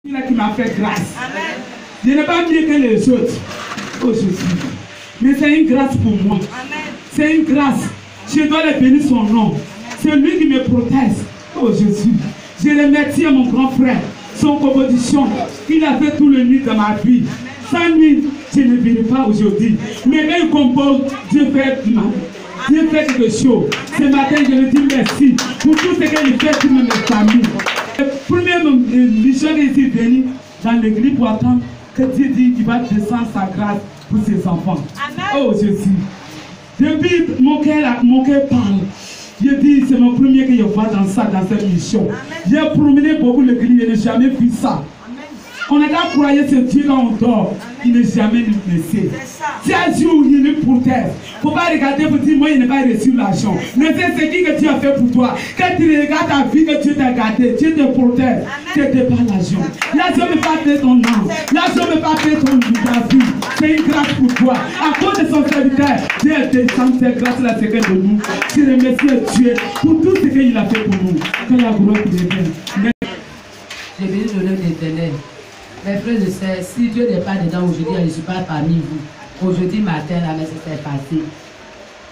Qui m'a fait grâce. Amen. Je n'ai pas mieux que les autres. Oh Jésus. Mais c'est une grâce pour moi. C'est une grâce. Je dois le bénir son nom. C'est lui qui me protège. Oh Jésus. Je remercie mon grand frère. Son composition. Il a fait tout le nuit dans ma vie. Sans lui, je ne vivrai pas aujourd'hui. Mais quand il compose, Dieu fait du mal. Dieu fait quelque chose. Ce matin, je lui dis merci pour tout ce qu'il fait pour mes familles. La première mission que je suis venu dans l'église pour attendre que Dieu dit qu'il va descendre sa grâce pour ses enfants. Amen. Oh Jésus. Depuis mon cœur parle. Je dis, c'est mon premier que je vois dans cette mission. J'ai promené beaucoup l'église, je n'ai jamais vu ça. On a qu'à croire ce Dieu quand on dort, il n'est jamais nous blessé. Si un jour il est pour terre, il ne faut pas regarder pour dire, moi, il n'a pas reçu l'argent. Mais c'est ce que Dieu a fait pour toi. Quand tu regardes ta vie, que Dieu t'a gardé, Dieu te protège, tu n'es pas l'argent. L'argent ne peut pas faire ton âme. L'argent ne peut pas faire ton vie. C'est une grâce pour toi. À cause de son serviteur, Dieu descend cette grâce-là, c'est que de nous. Je remercie Dieu pour tout ce qu'il a fait pour nous. Que la gloire lui revienne. Je bénis le nom de l'Éternel. Mes frères et sœurs, si Dieu n'est pas dedans aujourd'hui, je ne suis pas parmi vous. Aujourd'hui matin, la messe s'est passée.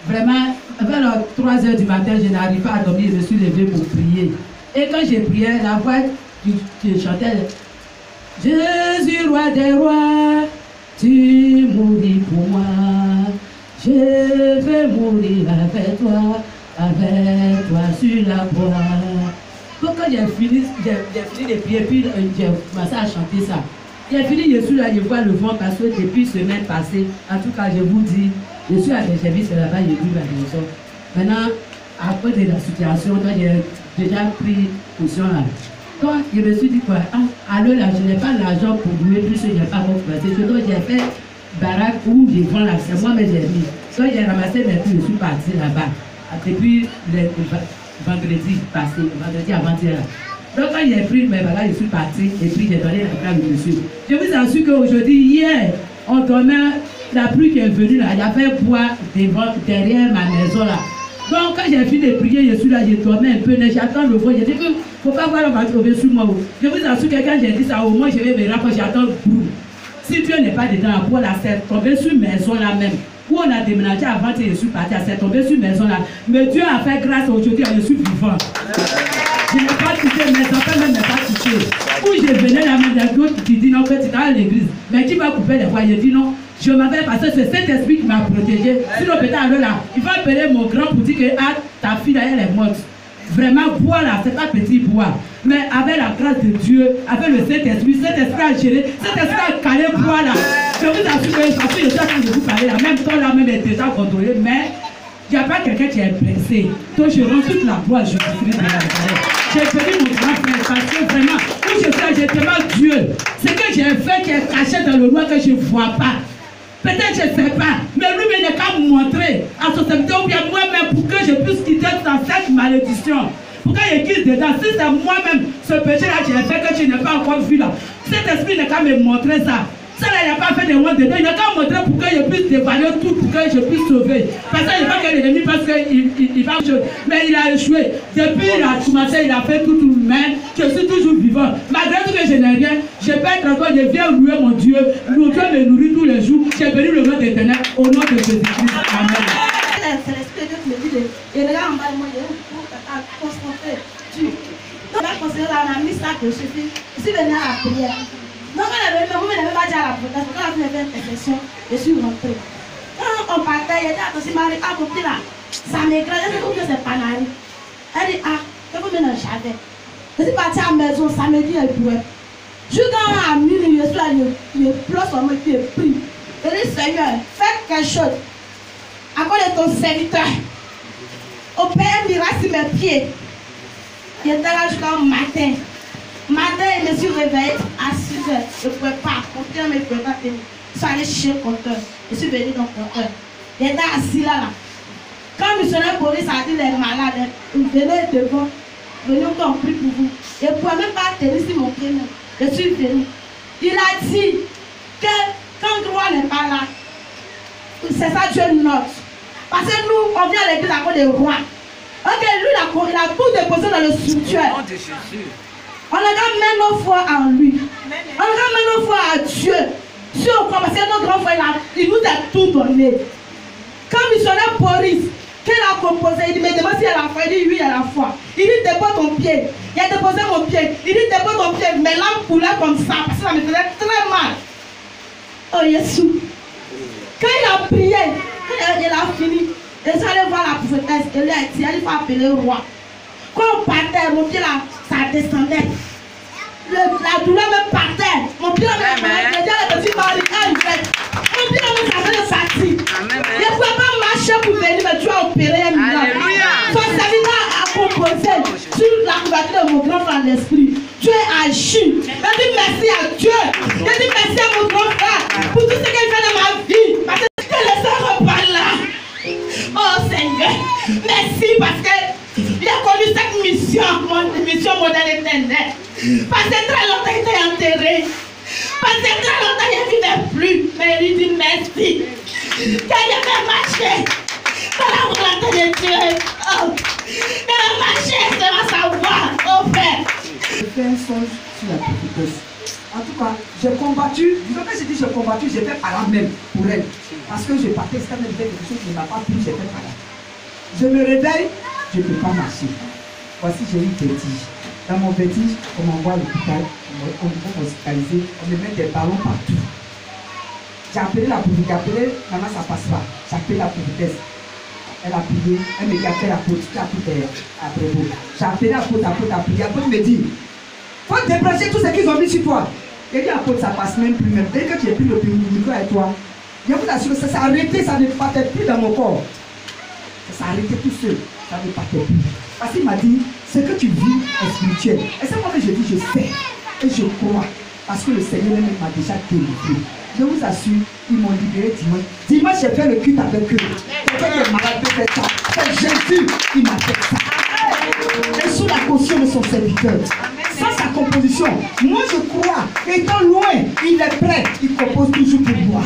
Vraiment, vers 3 h du matin, je n'arrive pas à dormir, je me suis levée pour prier. Et quand j'ai prié, la voix qui chantait « Jésus, roi des rois, tu mouris pour moi. Je vais mourir avec toi sur la croix. » Donc quand j'ai fini de prier, puis j'ai commencé à chanter ça. J'ai fini, je suis là, je vois le vent parce que depuis semaine passée, en tout cas, je vous dis, je suis à des services là-bas, j'ai vu la maison. Maintenant, à cause de la situation, j'ai déjà pris position là. Donc, je me suis dit quoi, alors là, je n'ai pas l'argent pour louer, plus je n'ai pas mon français. Donc, j'ai fait baraque où je vends là, c'est moi, mais j'ai mis. Donc, j'ai ramassé mes prix, je suis parti là-bas. Depuis vendredi passé, vendredi avant-hier. Donc quand j'ai pris mes bagages, je suis parti et puis j'ai donné la carte au monsieur. Je vous assure qu'aujourd'hui, hier, on dormait, la pluie qui est venue là, il y avait bois derrière ma maison là. Donc quand j'ai fini de prier, je suis là, j'ai dormi un peu, j'attends le vent, j'ai dit qu'il ne faut pas voir on va trouver sur moi. Je vous assure que quand j'ai dit ça, au moins je vais me rapprocher, j'attends le bout. Si Dieu n'est pas dedans, pour la c'est tombé sur maison là même. Où on a déménagé avant que je suis parti, c'est tombé sur maison là. Mais Dieu a fait grâce aujourd'hui, je suis vivant. Je n'ai pas touché, mes enfants même n'ont pas touché. Où je venais là, il y a d'autres qui disent non, que tu es à l'église. Mais qui va couper les voies? Je dis non, je m'avais parce que c'est cet esprit qui m'a protégé. Sinon peut-être alors là, il va appeler mon grand pour dire que ta fille là, elle est morte. Vraiment, bois là, c'est pas petit bois. Mais avec la grâce de Dieu, avec le Saint-Esprit a géré, Saint-Esprit a calé bois là. Je vous assure que parce que je suis en train de vous parler, la même temps là même est déjà contrôlé, mais il n'y a pas quelqu'un qui est blessé. Donc je rends toute la gloire à Jésus-Christ de Nazareth. J'ai béni mon grand frère parce que vraiment, où je suis, j'ai tellement Dieu. Ce que j'ai fait qui est caché dans le noir que je ne vois pas. Peut-être je ne sais pas, mais lui n'a qu'à me montrer à son serviteur ou bien moi-même pour que je puisse quitter dans cette malédiction. Pour qu'il quitte dedans. Si c'est moi-même, ce péché-là, j'ai fait que je n'ai pas encore vu là. Cet esprit n'a qu'à me montrer ça. Ça là, il n'a pas fait de moi dedans. Il n'a qu'à me montrer pour que je puisse dévaler tout, pour que je puisse sauver. Parce qu'il n'est pas que l'ennemi, parce qu'il va jouer. Mais il a échoué. Depuis il a commencé, il a fait tout, mais je suis toujours vivant. Malgré tout que je n'ai rien, je peux être encore, je viens louer mon Dieu. Mon Dieu me nourrit tous les jours. J'ai béni le nom d'Éternel au nom de Jésus-Christ. Amen. C'est l'esprit de Dieu qui me dit, et regarde en bas de moi, il y a un coup à concentrer. Donc là, on a mis ça que je suis venu à la prière. Donc quand vous n'avez pas dit à la protection, quand vous avez fait une je suis rentrée. Quand on partait, il était aussi marié à côté là. Ça m'écrase, je trouve que c'est pas nari. Elle dit, que vous menez un jardin. Je suis partie à la maison, samedi, elle pouvait. Jusqu'à à minuit, je suis allé, je pleure sur moi, je prie. Je dis, Seigneur, fais quelque chose. À cause de ton serviteur, opère un miracle sur mes pieds. J'étais là jusqu'au matin. Matin, je me suis réveillée à 6 h. Je ne pouvais pas compter, mais je ne pouvais pas tenir. Je suis allée chez le compteur. Je suis venue dans le compteur. J'étais assis là. Quand le missionnaire police a dit les malades, venez devant. Venez, on prie pour vous. Je ne pouvais même pas tenir sur mon pied. Je suis venue. Il a dit que quand le roi n'est pas là, c'est ça Dieu note. Parce que nous, on vient à l'église à cause des rois. Ok, lui, il a tout déposé dans le sanctuaire. On a même nos foi en lui. donné. Quand missionnaire Boris, qu'elle a composé, il dit, mais demande si elle a la foi. Il dit, oui, elle a la foi. Il dit, dépose ton pied. Il a déposé mon pied. Il dit, dépose ton pied. Mais l'âme coulait comme ça, parce que ça me faisait très mal. Oh, Jésus. Quand il a prié, quand il a fini, et ça allait voir la prophétesse, elle lui a dit, il faut appeler le roi. Quand on partait, mon pied là, ça descendait. La douleur me partait. Mon pied là, me partait. Je dis, le petit mari, mon pied là, me faisait sortir. Je ne pouvais pas marcher pour venir, mais tu as opéré un miracle. Ton serviteur a composé sur la couverture de mon grand frère l'esprit. Dieu a agi. Je dis merci à Dieu. Je dis merci à mon grand frère pour tout ce qu'il fait dans ma vie. Parce que je te laisse reparler là. Oh Seigneur, merci parce que il a connu cette mission, mission modèle éternelle. Parce que très longtemps il était enterré. Parce que très longtemps il ne vivait plus. Mais il dit merci. Quand il avait marché dans la volonté de Dieu, oh, il avait marché selon sa voix, oh Père. Je fais un songe sur la prophétesse. En tout cas, j'ai combattu, disons que j'ai dit j'ai combattu, j'ai fait par là même pour elle. Parce que je partais, c'était même quelque chose qui ne m'a pas plu, j'ai fait par là. Je me réveille, je ne peux pas marcher. Voici, j'ai eu vertige. Dans mon vertige, on m'envoie à l'hôpital, on me hospitaliser, on me met des ballons partout. J'ai appelé la prophétesse, j'ai appelé, maman ça passe pas. J'ai appelé la prophétesse. Elle a prié, elle me dit après la faute, tu as tout après vous. J'ai appelé la faute, a prié, l'apôtre me dit, faut débrancher tout ce qu'ils ont mis sur toi. Il dit l'apôtre, ça passe même plus, même dès que tu es pris le micro avec toi, je vous assure, ça s'est arrêté, ça ne partait plus dans mon corps. Ça s'est arrêté tout seul, ça ne partait plus. Parce qu'il m'a dit, ce que tu vis est spirituel. Et c'est moi que je dis, je sais et je crois. Parce que le Seigneur même m'a déjà délivré. Je vous assure, ils m'ont libéré dimanche. Dimanche, j'ai fait le culte avec eux. Quelqu'un qui est malade peut faire ça. C'est Jésus qui m'a fait ça. Et sous la caution de son serviteur. Sans sa composition. Moi, je crois, étant loin, il est prêt. Il compose toujours pour moi.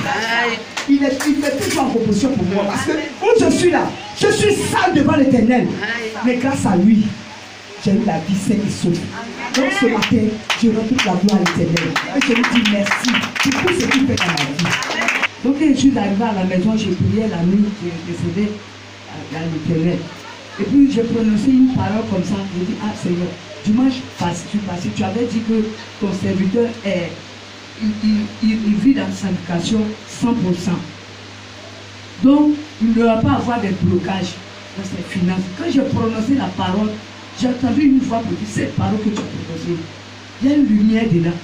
Il est toujours en composition pour moi. Parce que où je suis là, je suis sale devant l'Éternel. Mais grâce à lui, j'ai eu la vie saine et sauve. Donc ce matin, je rends toute la gloire à l'Éternel. Et je lui dis merci pour tout ce qu'il fait dans ma vie. Donc quand je suis arrivé à la maison, j'ai prié la nuit, j'ai décédé à l'Éternel. Et puis j'ai prononcé une parole comme ça. J'ai dit, ah Seigneur, dimanche passé, tu avais dit que ton serviteur est, il vit dans la sanctification 100%. Donc il ne va pas avoir des blocages dans ses finances. Quand j'ai prononcé la parole, j'ai entendu une voix pour dire cette parole que tu as prononcée. Il y a une lumière dedans.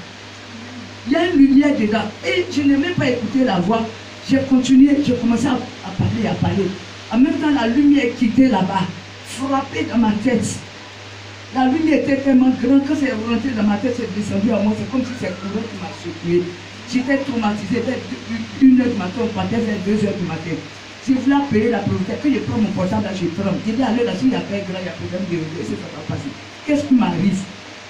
Il y a une lumière dedans. Et je n'ai même pas écouté la voix. J'ai continué, j'ai commencé à parler. En même temps, la lumière quittait là-bas, frappait dans ma tête. La lumière était tellement grande que c'est rentré dans ma tête, c'est descendu à moi. C'est comme si c'est courant qui m'a secoué. J'étais traumatisé vers 1h du matin, on partait vers 2h du matin. Je voulais appeler la prophétesse. Quand je prends mon portable, là, je tremble. Je dis, allez, là, s'il y a pas grand, il y a problème de réseau, et ça va passer. Qu'est-ce qui m'arrive?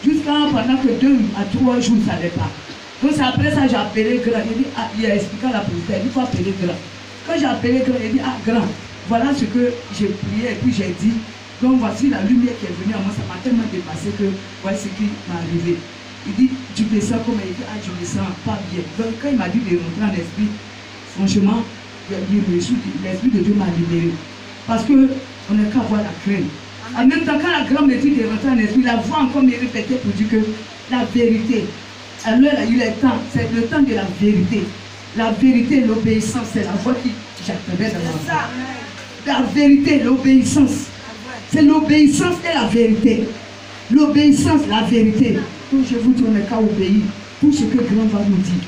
Jusqu'à pendant que 2 à 3 jours, ça n'allait pas. Donc, après ça, j'ai appelé grand. Il a expliqué à la prophétesse, il faut appeler grand. Quand j'ai appelé grand, il dit, ah, grand, voilà ce que j'ai prié, et puis j'ai dit. Donc, voici la lumière qui est venue à moi, ça m'a tellement dépassé que voici ce qui m'est arrivé. Il dit, tu te sens comment? Il dit, ah, je me sens pas bien. Donc, quand il m'a dit de rentrer en esprit, franchement, l'Esprit de Dieu m'a libéré. Parce qu'on n'est qu'à voir la crainte. En même temps, quand la grande me dit de rentrer en esprit, la voix encore me répétait pour dire que la vérité, alors il est temps, c'est le temps de la vérité. La vérité, l'obéissance, c'est la voix qui j'attendais dans ma vie. La vérité, l'obéissance. C'est l'obéissance et la vérité. L'obéissance, la vérité. Donc je vous dis, on n'est qu'à obéir pour ce que grand va nous dire.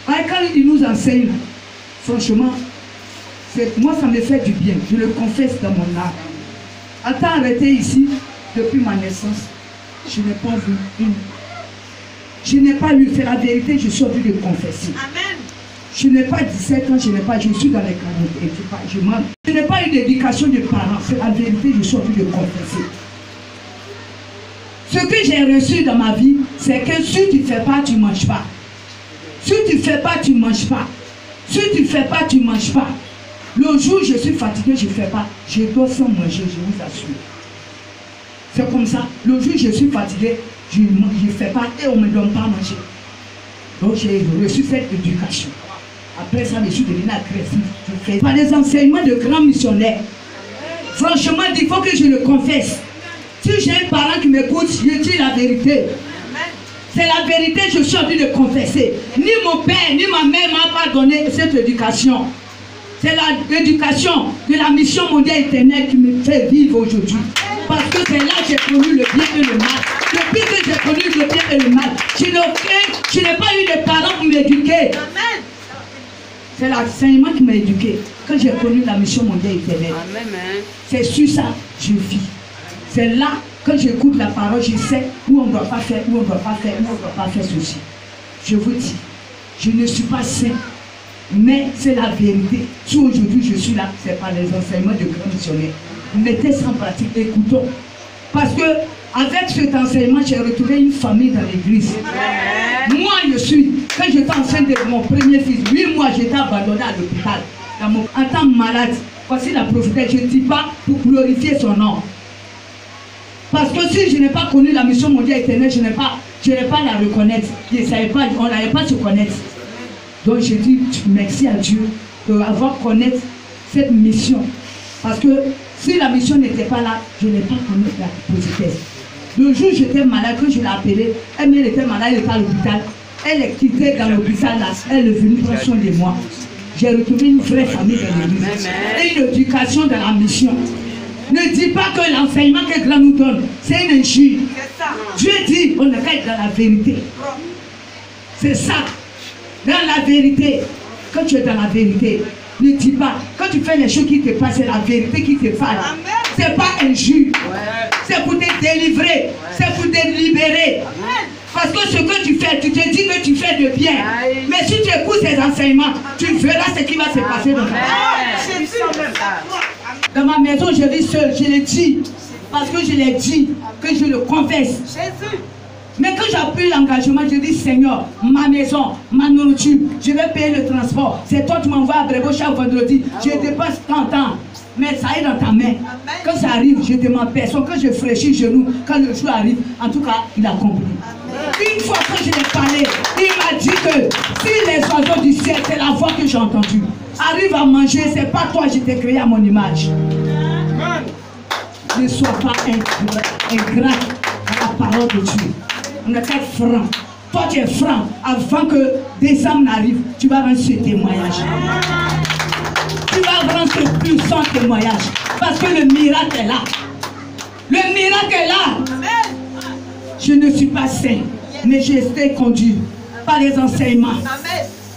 Quand il nous enseigne, franchement, moi ça me fait du bien. Je le confesse dans mon âme. En temps arrêté ici, depuis ma naissance, je n'ai pas vu une. Je n'ai pas eu, c'est la vérité, je suis obligé de confesser. Amen. Je n'ai pas 17 ans, je suis dans les 40. Je n'ai pas eu d'éducation de parents, c'est la vérité, je suis obligé de confesser. Ce que j'ai reçu dans ma vie, c'est que si tu ne fais pas, tu ne manges pas. Si tu ne fais pas, tu ne manges pas. Si tu ne fais pas, tu ne manges pas. Le jour où je suis fatigué, je ne fais pas. Je dois sans manger, je vous assure. C'est comme ça. Le jour où je suis fatigué, je ne fais pas et on ne me donne pas à manger. Donc j'ai reçu cette éducation. Après ça, je suis devenu agressif. Je fais par les enseignements de grands missionnaires. Franchement, il faut que je le confesse. Si j'ai un parent qui m'écoute, je dis la vérité. C'est la vérité, je suis en train de confesser. Ni mon père, ni ma mère ne m'ont pas donné cette éducation. C'est l'éducation de la mission mondiale éternelle qui me fait vivre aujourd'hui. Parce que c'est là que j'ai connu le bien et le mal. Depuis que j'ai connu le bien et le mal, je n'ai pas eu de parents pour m'éduquer. C'est l'enseignement qui m'a éduqué. Quand j'ai connu la mission mondiale éternelle, c'est sur ça que je vis. C'est là, quand j'écoute la parole, je sais où on ne doit pas faire, où on ne doit pas faire, où on ne doit pas faire ceci. Je vous dis, je ne suis pas saint, mais c'est la vérité. Si aujourd'hui je suis là, c'est par les enseignements de grands missionnaires. Mettez ça en pratique, écoutons. Parce que avec cet enseignement, j'ai retrouvé une famille dans l'église. Moi, quand j'étais enceinte de mon premier fils, 8 mois, j'étais abandonné à l'hôpital. En tant que malade, voici la prophétie, je ne dis pas pour glorifier son nom. Parce que si je n'ai pas connu la mission mondiale éternelle, je n'ai pas la reconnaître. Je savais pas, on n'allait pas se connaître. Donc je dis merci à Dieu d'avoir connaître cette mission. Parce que si la mission n'était pas là, je n'ai pas connu la prophétie. Le jour où j'étais malade, quand je l'ai appelée, elle était malade, elle était à l'hôpital. Elle est quittée dans l'hôpital là, elle est venue prendre soin de moi. J'ai retrouvé une vraie famille dans l'église. Et une éducation dans la mission. Ne dis pas que l'enseignement que grand nous donne, c'est une injure. Dieu dit, on est dans la vérité. C'est ça. Dans la vérité. Quand tu es dans la vérité, ne dis pas. Quand tu fais les choses qui te passent, c'est la vérité qui te parle. C'est pas injure. C'est pour te délivrer. C'est pour te libérer. Parce que ce que tu fais, tu te dis que tu fais de bien. Mais si tu écoutes ces enseignements, tu verras ce qui va se passer dans ta vie. Dans ma maison, je vis seul, je l'ai dit. Parce que je l'ai dit, que je le confesse. Mais quand j'ai pris l'engagement, je dis Seigneur, ma maison, ma nourriture, je vais payer le transport. C'est toi qui m'envoies à Brébeuf chaque vendredi. Je dépasse 30 ans. Mais ça est dans ta main. Quand ça arrive, je demande personne. Quand je fraîchis le genou, quand le jour arrive, en tout cas, il a compris. Une fois que je l'ai parlé, il m'a dit que si les oiseaux du ciel, c'est la voix que j'ai entendue, arrive à manger, c'est pas toi, je t'ai créé à mon image. Ne sois pas ingrat à la parole de Dieu. On est franc. Toi, tu es franc. Avant que des âmes n'arrivent, tu vas rendre ce témoignage. Tu vas rendre ce puissant témoignage. Parce que le miracle est là. Le miracle est là. Je ne suis pas saint, mais j'ai été conduit par les enseignements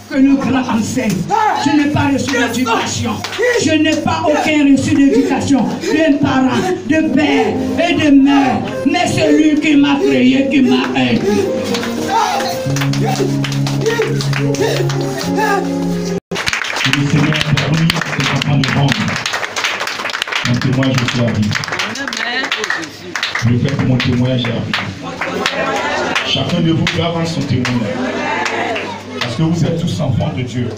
que le grand enseigne. Je n'ai pas reçu d'éducation. Je n'ai pas aucun reçu d'éducation de parents, de père et de mère. Mais celui qui m'a créé, qui m'a aidé. Le Seigneur a permis et en train de rendre mon témoignage sur la vie. Je le fais pour mon témoignage à la vie. Chacun de vous doit rendre son témoignage. Parce que vous êtes tous enfants de Dieu.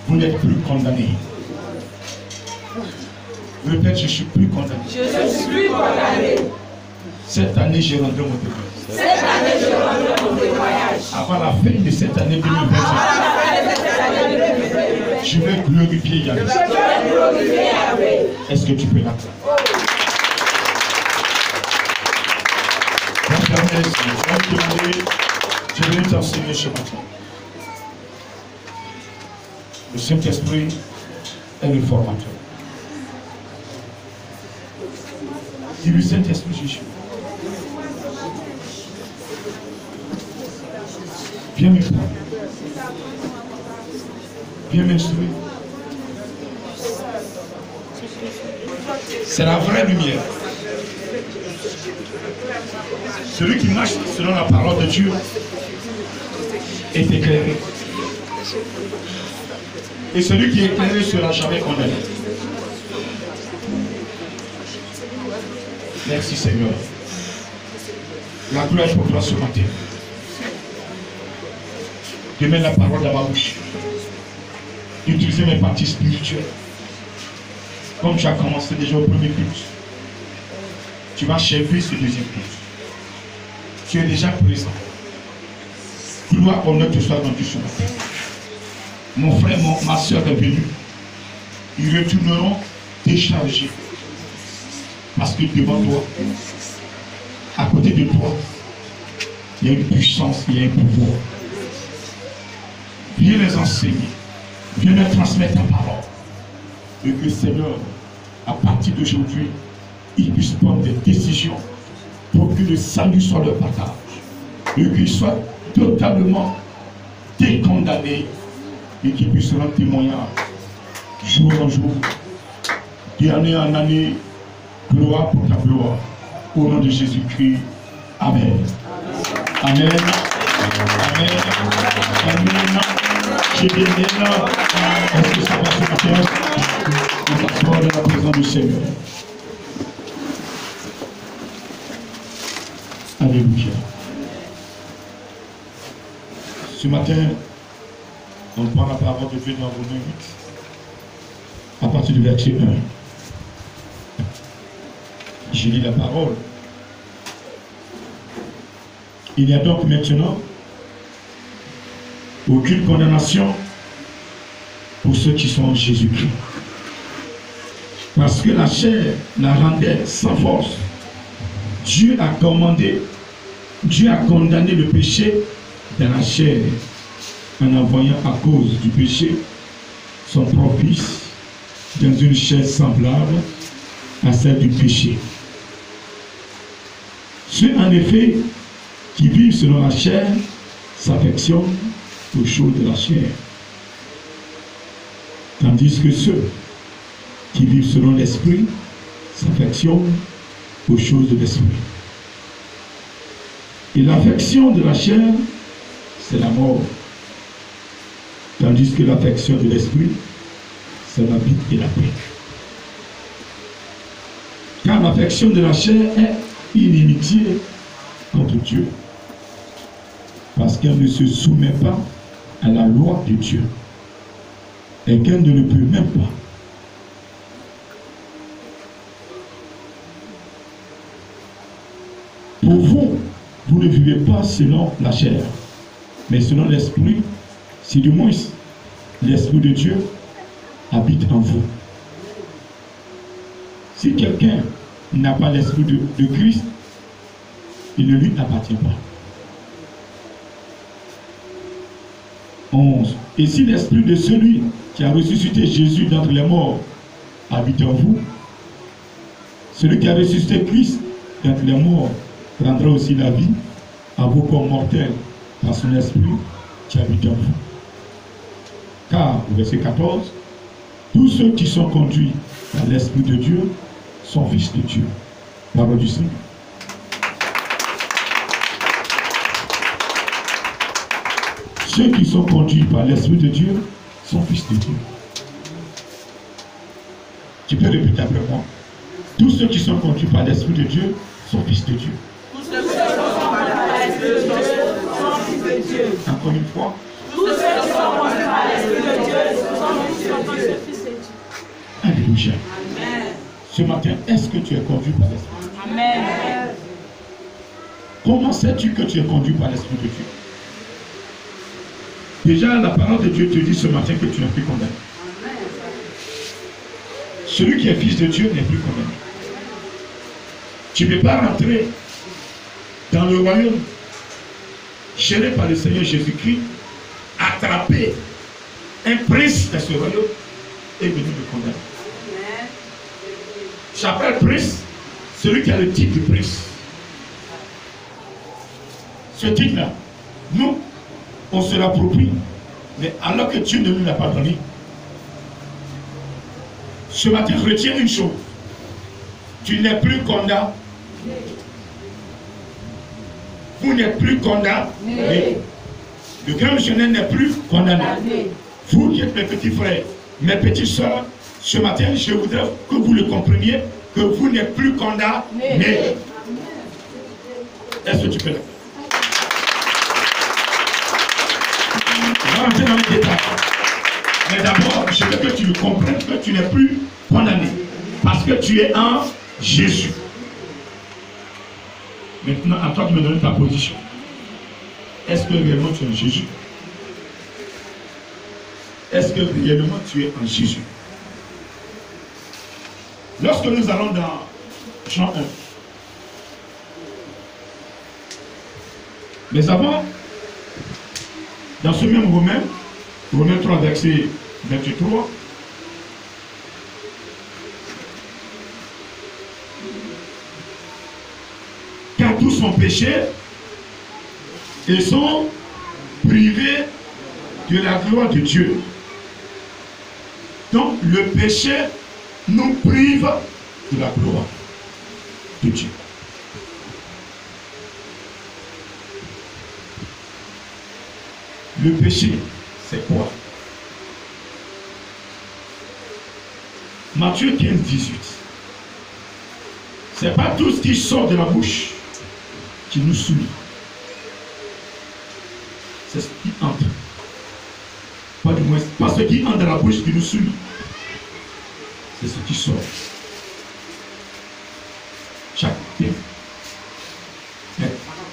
Vous n'êtes plus condamnés. Peut-être je suis plus condamné. Je suis plus condamné. Cette année, j'ai rendu mon témoignage. Cette année, je rends mon témoignage. Avant la fin de cette année 2021, je vais glorifier Yahweh. Est-ce que tu peux l'acclamer? Je vais t'enseigner ce matin. Le Saint-Esprit est le formateur. Dis le Saint-Esprit, Jésus. Viens me prendre. Viens m'instruire. C'est la vraie lumière. Celui qui marche selon la parole de Dieu est éclairé. Et celui qui est éclairé ne sera jamais condamné. Merci Seigneur. La gloire est pour toi ce matin. Je mets la parole dans ma bouche. Utiliser mes parties spirituelles. Comme tu as commencé déjà au premier culte. Tu vas achever ce deuxième culte. Tu es déjà présent. Gloire, honneur te soit rendu ce matin. mon frère, ma soeur est venue. Ils retourneront déchargés. Parce que devant toi, à côté de toi, il y a une puissance, il y a un pouvoir. Viens les enseigner. Viens leur transmettre ta parole. Et que Seigneur, à partir d'aujourd'hui, ils puissent prendre des décisions pour que le salut soit leur partage. Et qu'ils soient totalement décondamnés et qu'ils puissent rendre témoignage jour en jour, d'année en année, gloire pour ta gloire. Au nom de Jésus-Christ. Amen. Amen. Amen. Amen. Je dis maintenant, est-ce que ça va se faire? On va s'asseoir dans la présence du Seigneur. Alléluia. Ce matin, on prend la parole de Dieu dans Romains 8, à partir du verset 1. Je lis la parole. Il n'y a donc maintenant aucune condamnation pour ceux qui sont en Jésus-Christ. Parce que la chair la rendait sans force. Dieu a condamné le péché dans la chair en envoyant à cause du péché son propre fils dans une chair semblable à celle du péché. Ceux en effet qui vivent selon la chair s'affectionnent aux choses de la chair, tandis que ceux qui vivent selon l'esprit s'affectionnent aux choses de l'esprit. Et l'affection de la chair, c'est la mort, tandis que l'affection de l'esprit, c'est la vie et la paix. Car l'affection de la chair est inimitié contre Dieu, parce qu'elle ne se soumet pas à la loi de Dieu, et qu'elle ne le peut même pas. Pour vous, vous ne vivez pas selon la chair, mais selon l'esprit, si du moins l'esprit de Dieu habite en vous. Si quelqu'un n'a pas l'esprit de Christ, il ne lui appartient pas. 11. Et si l'esprit de celui qui a ressuscité Jésus d'entre les morts habite en vous, celui qui a ressuscité Christ d'entre les morts rendra aussi la vie à vos corps mortels par son esprit qui habite en vous. Car, verset 14, tous ceux qui sont conduits par l'esprit de Dieu sont fils de Dieu. Parole du Seigneur. Ceux qui sont conduits par l'esprit de Dieu sont fils de Dieu. Tu peux répéter après moi. Tous ceux qui sont conduits par l'esprit de Dieu sont fils de Dieu. Tous ceux qui sont par l'esprit de Dieu sont fils de Dieu. Encore une fois. Tous ceux qui sont conduits par l'esprit de Dieu sont fils de Dieu. Alléluia. Amen. Ce matin, est-ce que tu es conduit par l'esprit? Amen. Comment sais-tu que tu es conduit par l'esprit de Dieu? Déjà, la parole de Dieu te dit ce matin que tu n'es plus condamné. Celui qui est fils de Dieu n'est plus condamné. Tu ne peux pas rentrer dans le royaume géré par le Seigneur Jésus-Christ, attraper un prince de ce royaume et venir le condamner. J'appelle prince celui qui a le titre de prince. Ce titre-là, nous, on se l'approprie, mais alors que Dieu ne nous l'a pas donné. Ce matin, retiens une chose. Tu n'es plus condamné. Vous n'êtes plus condamné. Le grand missionnaire n'est plus condamné. Vous qui êtes mes petits frères, mes petites soeurs, ce matin, je voudrais que vous le compreniez, que vous n'êtes plus condamné. Est-ce que tu peux le faire? On va rentrer dans les détails. Mais d'abord, je veux que tu le comprennes, que tu n'es plus condamné. Parce que tu es en Jésus. Maintenant, à toi de me donner ta position. Est-ce que réellement tu es en Jésus? est-ce que réellement tu es en Jésus? Lorsque nous allons dans Jean 1, mais avant, dans ce même Romain 3, verset 23, car tous sont péchés et sont privés de la gloire de Dieu. Donc le péché nous prive de la gloire de Dieu. Le péché, c'est quoi? Matthieu 15, 18. C'est pas tout ce qui sort de la bouche qui nous souille. C'est ce qui entre. Pas du moins, pas ce qui entre dans la bouche qui nous souille. C'est ce qui sort. Chaque terme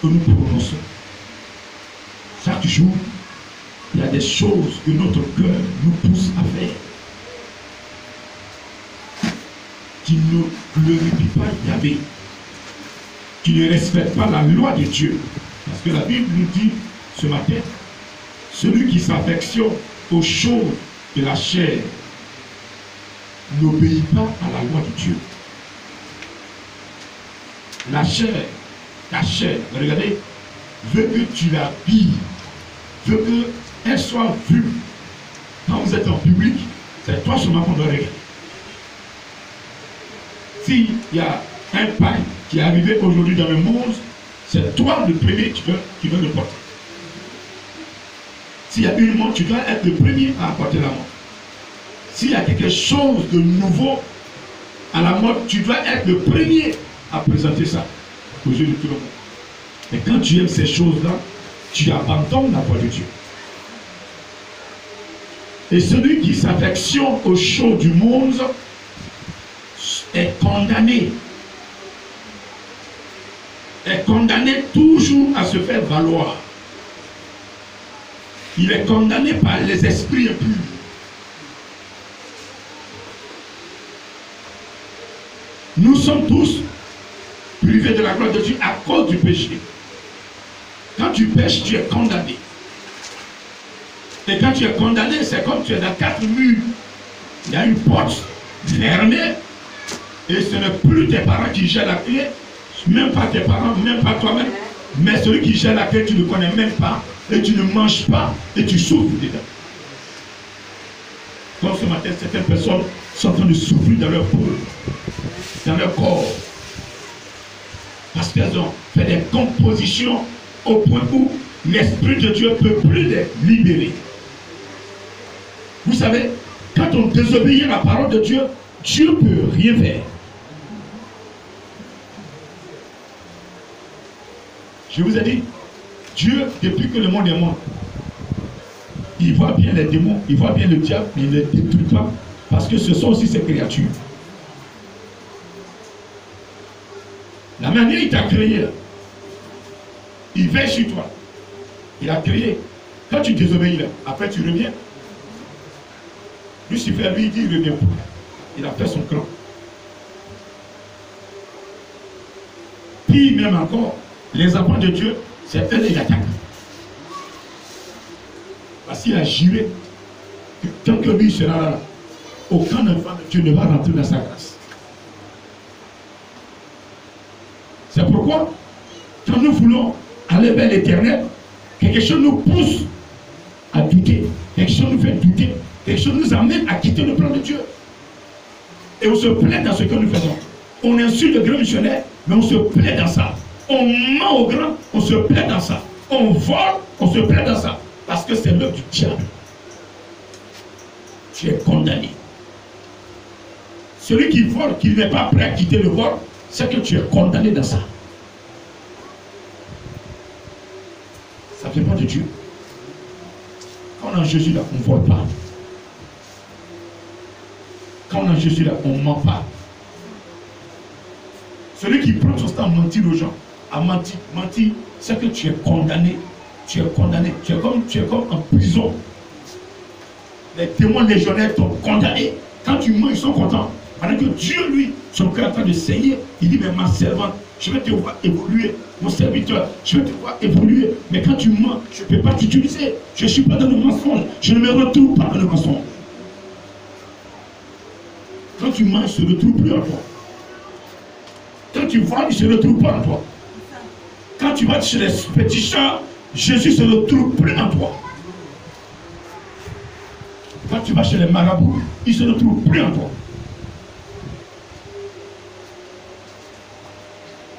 que nous prononçons, chaque jour, il y a des choses que notre cœur nous pousse à faire qui ne glorifient pas Yahvé, qui ne respectent pas la loi de Dieu. Parce que la Bible nous dit ce matin, celui qui s'affectionne aux choses de la chair n'obéit pas à la loi de Dieu. La chair, ta chair, regardez, veut que tu l'habilles, veut qu'elle soit vue. Quand vous êtes en public, c'est toi seulement qu'on doit regarder. S'il y a un pain qui est arrivé aujourd'hui dans le monde, c'est toi le premier qui dois le porter. S'il y a une montre, tu dois être le premier à apporter la montre. S'il y a quelque chose de nouveau à la mode, tu dois être le premier à présenter ça aux yeux de tout le monde. Et quand tu aimes ces choses-là, tu abandonnes la voie de Dieu. Et celui qui s'affectionne aux choses du monde est condamné. Est condamné toujours à se faire valoir. Il est condamné par les esprits impurs. Nous sommes tous privés de la gloire de Dieu à cause du péché. Quand tu pêches, tu es condamné. Et quand tu es condamné, c'est comme tu es dans 4 murs. Il y a une porte fermée. Et ce n'est plus tes parents qui gèrent la clé. Même pas tes parents, même pas toi-même. Mais celui qui gère la clé, tu ne connais même pas. Et tu ne manges pas. Et tu souffres dedans. Comme ce matin, certaines personnes sont en train de souffrir dans leur peau, dans leur corps. Parce qu'elles ont fait des compositions au point où l'Esprit de Dieu ne peut plus les libérer. Vous savez, quand on désobéit à la parole de Dieu, Dieu ne peut rien faire. Je vous ai dit, Dieu, depuis que le monde est mort, il voit bien les démons, il voit bien le diable, mais il ne les détruit pas, parce que ce sont aussi ses créatures. La manière il t'a créé, il veille sur toi. Il a créé. Quand tu désobéis là, après tu reviens. Lucifer, lui, il dit, il revient pas. Il a fait son clan. Puis même encore, les enfants de Dieu, c'est eux qui attaquent. Parce qu'il a juré que tant que lui sera là, aucun enfant de Dieu ne va rentrer dans sa grâce. C'est pourquoi, quand nous voulons aller vers l'éternel, quelque chose nous pousse à douter, quelque chose nous fait douter, quelque chose nous amène à quitter le plan de Dieu. Et on se plaît dans ce que nous faisons. On insulte le grand missionnaire, mais on se plaît dans ça. On ment au grand, on se plaît dans ça. On vole, on se plaît dans ça. Parce que c'est l'œuvre du diable. Tu es condamné. Celui qui vole, qui n'est pas prêt à quitter le vol, c'est que tu es condamné dans ça. Ça ne vient pas de Dieu. Quand on est en Jésus là, on ne vole pas. Quand on est en Jésus là, on ne ment pas. Celui qui prend son temps à mentir aux gens, à mentir, c'est que tu es condamné. Tu es condamné. Tu es comme en prison. les démons légionnaires t'ont condamné. Quand tu mens, ils sont contents. Pendant que Dieu, lui, son cœur est en train de saigner, il dit, mais ma servante, je vais te voir évoluer, mon serviteur, je vais te voir évoluer. Mais quand tu mens, je ne peux pas t'utiliser. Je ne suis pas dans le mensonge. Je ne me retrouve pas dans le mensonge. Quand tu mens, il ne se retrouve plus en toi. Quand tu voles, il ne se retrouve pas en toi. Quand tu vas chez les féticheurs, Jésus ne se retrouve plus en toi. Quand tu vas chez les marabouts, il ne se retrouve plus en toi.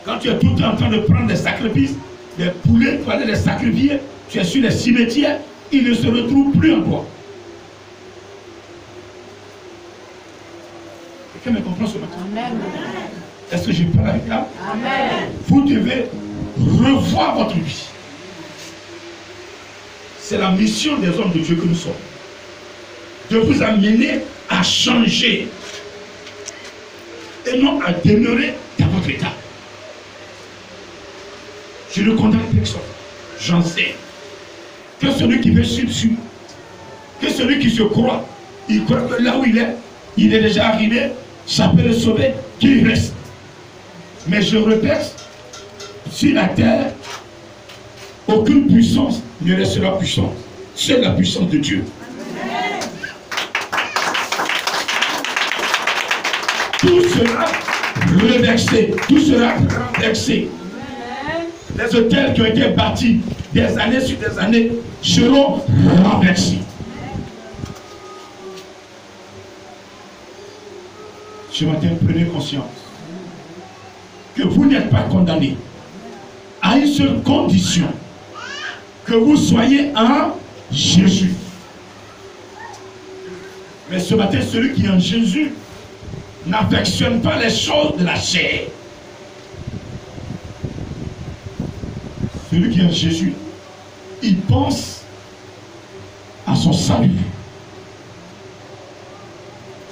Quand tu es tout le temps en train de prendre des sacrifices, des poulets pour aller les sacrifier, tu es sur les cimetières, il ne se retrouve plus en toi. Quelqu'un me comprend ce matin? Amen. Est-ce que je parle avec là? Amen. Vous devez revoir votre vie. C'est la mission des hommes de Dieu que nous sommes. De vous amener à changer. Et non à demeurer dans votre état. Je ne condamne personne. J'en sais. Que celui qui veut suivre, suit. Que celui qui se croit, il croit que là où il est déjà arrivé, ça peut le sauver, qu'il reste. Mais je répète, sur la terre, aucune puissance ne restera puissante. C'est la puissance de Dieu. Tout sera reversé, tout sera renversé. Les hôtels qui ont été bâtis des années sur des années seront renversés. Ce matin, prenez conscience que vous n'êtes pas condamné à une seule condition, que vous soyez en Jésus. Mais ce matin, celui qui est en Jésus n'affectionne pas les choses de la chair. Celui qui est en Jésus, il pense à son salut.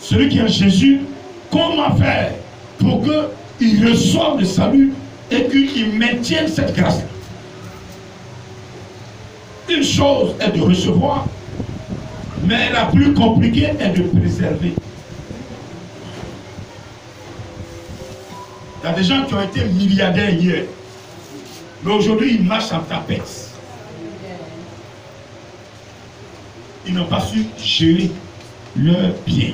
Celui qui est en Jésus, comment faire pour qu'il reçoive le salut et qu'il maintienne cette grâce? Une chose est de recevoir, mais la plus compliquée est de préserver. Il y a des gens qui ont été milliardaires hier, mais aujourd'hui ils marchent en tapette. Ils n'ont pas su gérer leurs biens.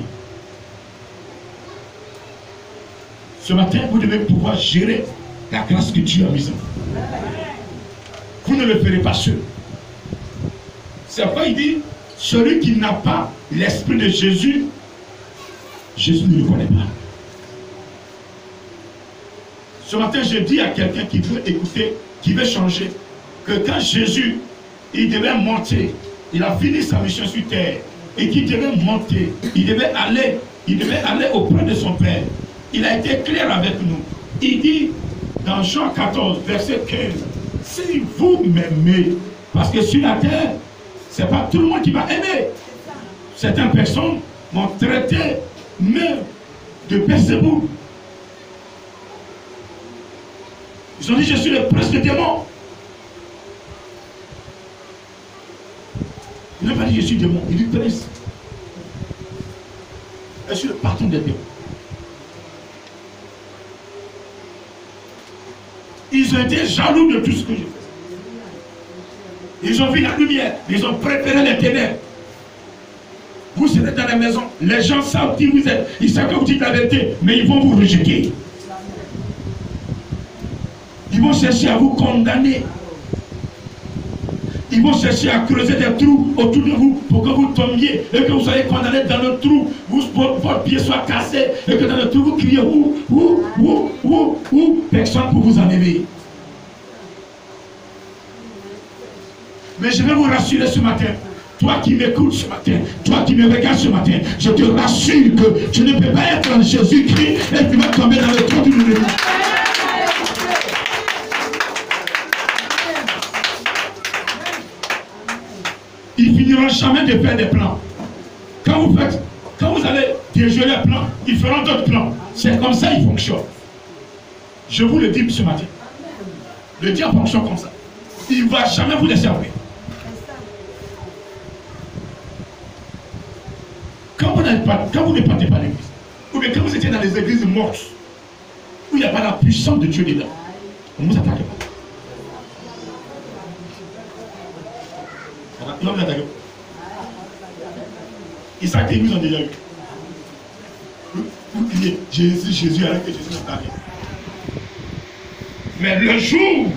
Ce matin, vous devez pouvoir gérer la grâce que Dieu a mise en vous. Vous ne le ferez pas seul. C'est pourquoi il dit, celui qui n'a pas l'esprit de Jésus, Jésus ne le connaît pas. Ce matin, je dis à quelqu'un qui veut écouter, qui veut changer, que quand Jésus, il devait monter, il a fini sa mission sur terre, et qu'il devait monter, il devait aller auprès de son Père. Il a été clair avec nous. Il dit, dans Jean 14, verset 15, si vous m'aimez, parce que sur la terre, ce n'est pas tout le monde qui m'a aimé. Certaines personnes m'ont traité même de Belzébuth. Ils ont dit, je suis le prince des démons. Il n'a pas dit, je suis démon. Il dit, prince. Je suis le patron des démons. Ils ont été jaloux de tout ce que je fais. Ils ont vu la lumière. Ils ont préféré les ténèbres. Vous serez dans la maison. Les gens savent qui vous êtes. Ils savent que vous dites la vérité. Mais ils vont vous rejeter. Ils vont chercher à vous condamner. Ils vont chercher à creuser des trous autour de vous pour que vous tombiez et que vous soyez condamné dans le trou, votre pied soit cassé et que dans le trou vous criez personne pour vous enlever. Mais je vais vous rassurer ce matin. Toi qui m'écoutes ce matin, toi qui me regardes ce matin, je te rassure que tu ne peux pas être en Jésus-Christ et tu vas tomber dans le trou du monde. Ils finiront jamais de faire des plans. Quand vous allez déjouer les plans, ils feront d'autres plans. C'est comme ça qu'ils fonctionnent. Je vous le dis ce matin. Le diable fonctionne comme ça. Il ne va jamais vous laisser servir. quand vous ne partez pas l'église, ou bien quand vous étiez dans les églises mortes, où il n'y a pas la puissance de Dieu dedans, ne vous attaquez pas. Non, vous attaquez pas. Et ça, l'église ont déjà eu. Vous criez Jésus, Jésus, avec que Jésus n'a pas rien. Mais le jour où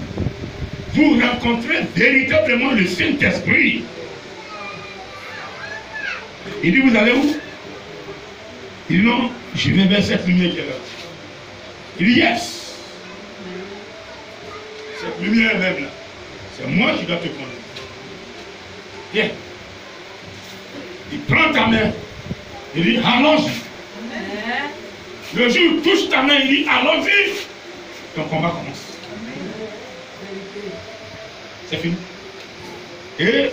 vous rencontrez véritablement le Saint-Esprit, il dit, vous allez où? Il dit, non, je vais vers cette lumière qui est là. Il dit, yes. Cette lumière même là, c'est moi qui dois te conduire. Viens. Il prend ta main. Il dit, allons-y. Le jour où il touche ta main, il dit, allons-y. Ton combat commence. C'est fini. Et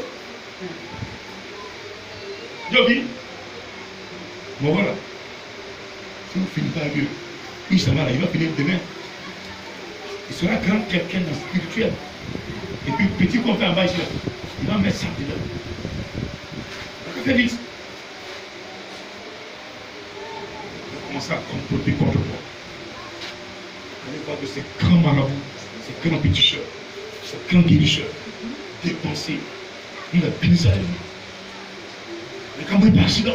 Jobi, bon voilà. Si vous ne finissez pas avec lui, il va finir demain. Il sera grand quelqu'un dans le spirituel. Et puis petit qu'on fait en bas ici, il va mettre ça dedans. Ça fait vite. Il va commencer à comploter contre toi. Vous allez voir que c'est grand marabout, c'est grand péticheur, c'est grand guérisseur, dépensé. Il a béni à lui. Mais quand vous êtes par accident,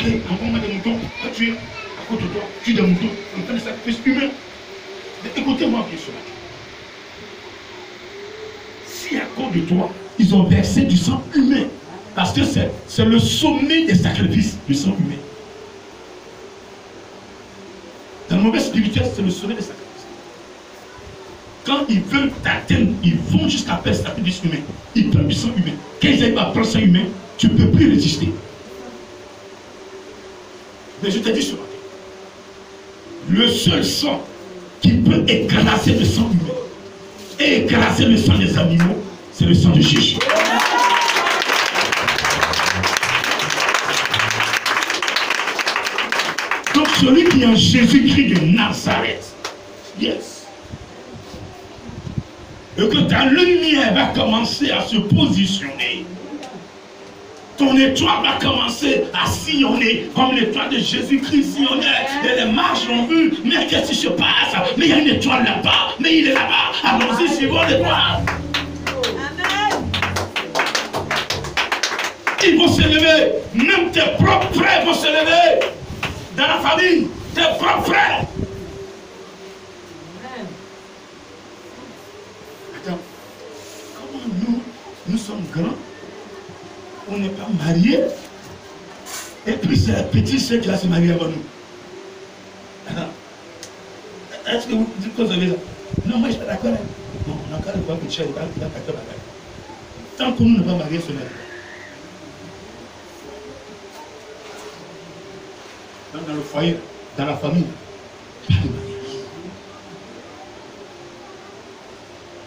allez, envoie-moi des moutons, va tuer à côté de toi, tue des moutons, on fait des sacrifices humains. Écoutez-moi bien cela. Si à cause de toi, ils ont versé du sang humain, parce que c'est le sommet des sacrifices, du sang humain. Dans le mauvais spirituel, c'est le sommet des sacrifices. Quand ils veulent t'atteindre, ils vont jusqu'à faire le sacrifice humain. Ils prennent du sang humain. Quand ils arrivent à prendre sang humain, tu ne peux plus résister. Mais je te dis ce matin, le seul sang qui peut écraser le sang humain et écraser le sang des animaux, c'est le sang de Jésus. Donc celui qui est en Jésus-Christ de Nazareth, yes. Et que ta lumière va commencer à se positionner. Ton étoile va commencer à sillonner comme l'étoile de Jésus-Christ sillonnait. Et les marches l'ont vu. Mais qu'est-ce qui se passe? Mais il y a une étoile là-bas. Mais il est là-bas. Allons-y, suivons l'étoile. Ils vont s'élever. Même tes propres frères vont s'élever. Dans la famille, tes propres frères. Attends. Comment nous sommes grands? On n'est pas mariés. Et puis c'est la petite soeur qui va se marier avant nous. Alors, est-ce que vous savez ça? Non, moi je suis pas d'accord. Non, on a encore le droit que tu es d'accord. Tant que nous ne sommes pas mariés, ce n'est pas. Dans le foyer, dans la famille, pas de mariage.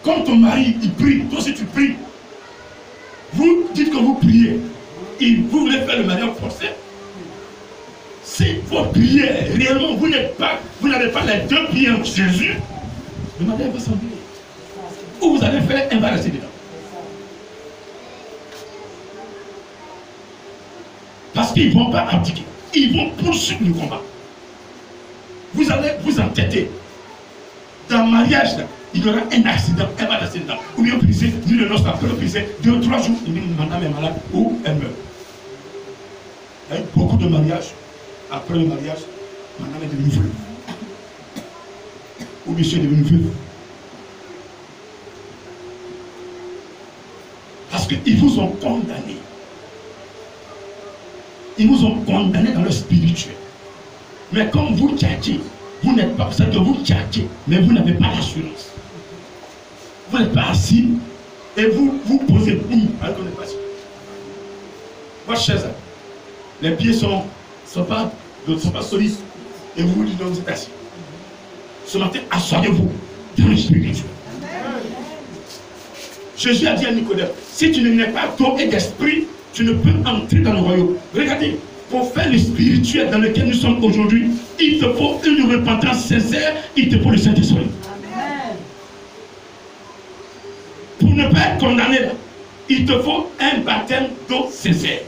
Quand ton mari, il prie, toi aussi tu pries. Vous dites que vous priez, et vous voulez faire le mariage forcé. Si votre prière, réellement, vous n'avez pas les deux pieds en Jésus, le mariage va s'enlever. Ou vous allez faire un rester dedans. Parce qu'ils ne vont pas abdiquer. Ils vont poursuivre le combat. Vous allez vous entêter. Dans le mariage, là, il y aura un accident, elle va rester dedans. Ou bien briser, ni le noce après le briser, 2 ou 3 jours, il dit madame est malade ou elle meurt. Il y a eu beaucoup de mariages. Après le mariage, madame est devenue veuve. Ou monsieur est devenu veuve. Parce qu'ils vous ont condamné. Ils vous ont condamné dans le spirituel. Mais comme vous tchatchez, vous n'êtes pas, c'est que vous tchatchez, mais vous n'avez pas l'assurance. Vous n'êtes pas assis et vous posez boum, alors qu'on n'est pas assis. Votre chaise, les pieds sont pas solides et vous dites donc vous êtes assis. Ce matin, assoyez-vous dans le spirituel. Jésus a dit à Nicodème, si tu n'es pas d'eau et d'esprit, tu ne peux entrer dans le royaume. Regardez, pour faire le spirituel dans lequel nous sommes aujourd'hui, il te faut une repentance sincère, il te faut le Saint-Esprit. Pour ne pas être condamné là, il te faut un baptême d'eau sincère.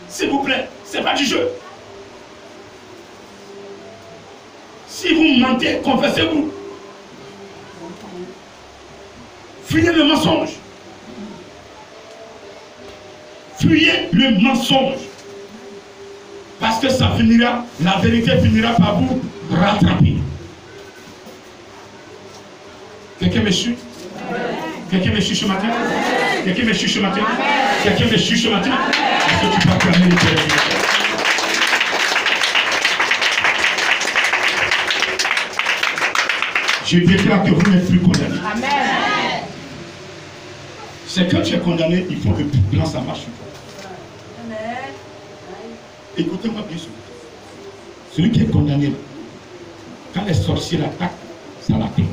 S'il vous plaît, ce n'est pas du jeu. Si vous mentez, confessez-vous. Fuyez le mensonge. Fuyez le mensonge. Parce que ça finira, la vérité finira par vous rattraper. Quelqu'un me suit? Quelqu'un me suit ce matin? Quelqu'un me suit ce matin? Quelqu'un me suit ce matin? Est-ce que tu peux acclamer l'Éternel? Je déclare que vous n'êtes plus condamné. Amen. C'est quand tu es condamné, il faut que tout ça marche sur toi. Écoutez-moi bien sûr. Celui qui est condamné, quand les sorciers l'attaquent, ça l'attaque.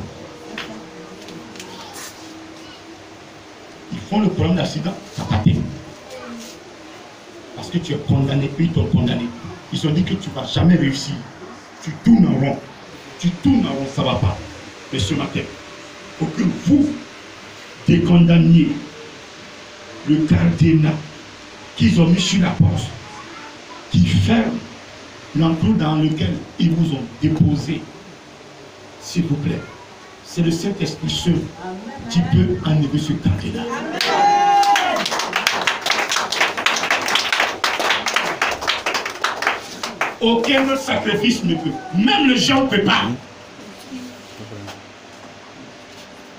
Ils font le problème d'accident, ça t'atteint. Parce que tu es condamné, eux ils t'ont condamné. Ils ont dit que tu ne vas jamais réussir. Tu tournes en rond. Tu tournes en rond, ça ne va pas. Mais ce matin, il faut que vous décondamniez le cadenas qu'ils ont mis sur la porte, qui ferme l'enclos dans lequel ils vous ont déposé. S'il vous plaît, c'est le Saint-Esprit seul qui peut enlever ce cadenas. Aucun autre sacrifice ne peut. Même le géant ne peut pas.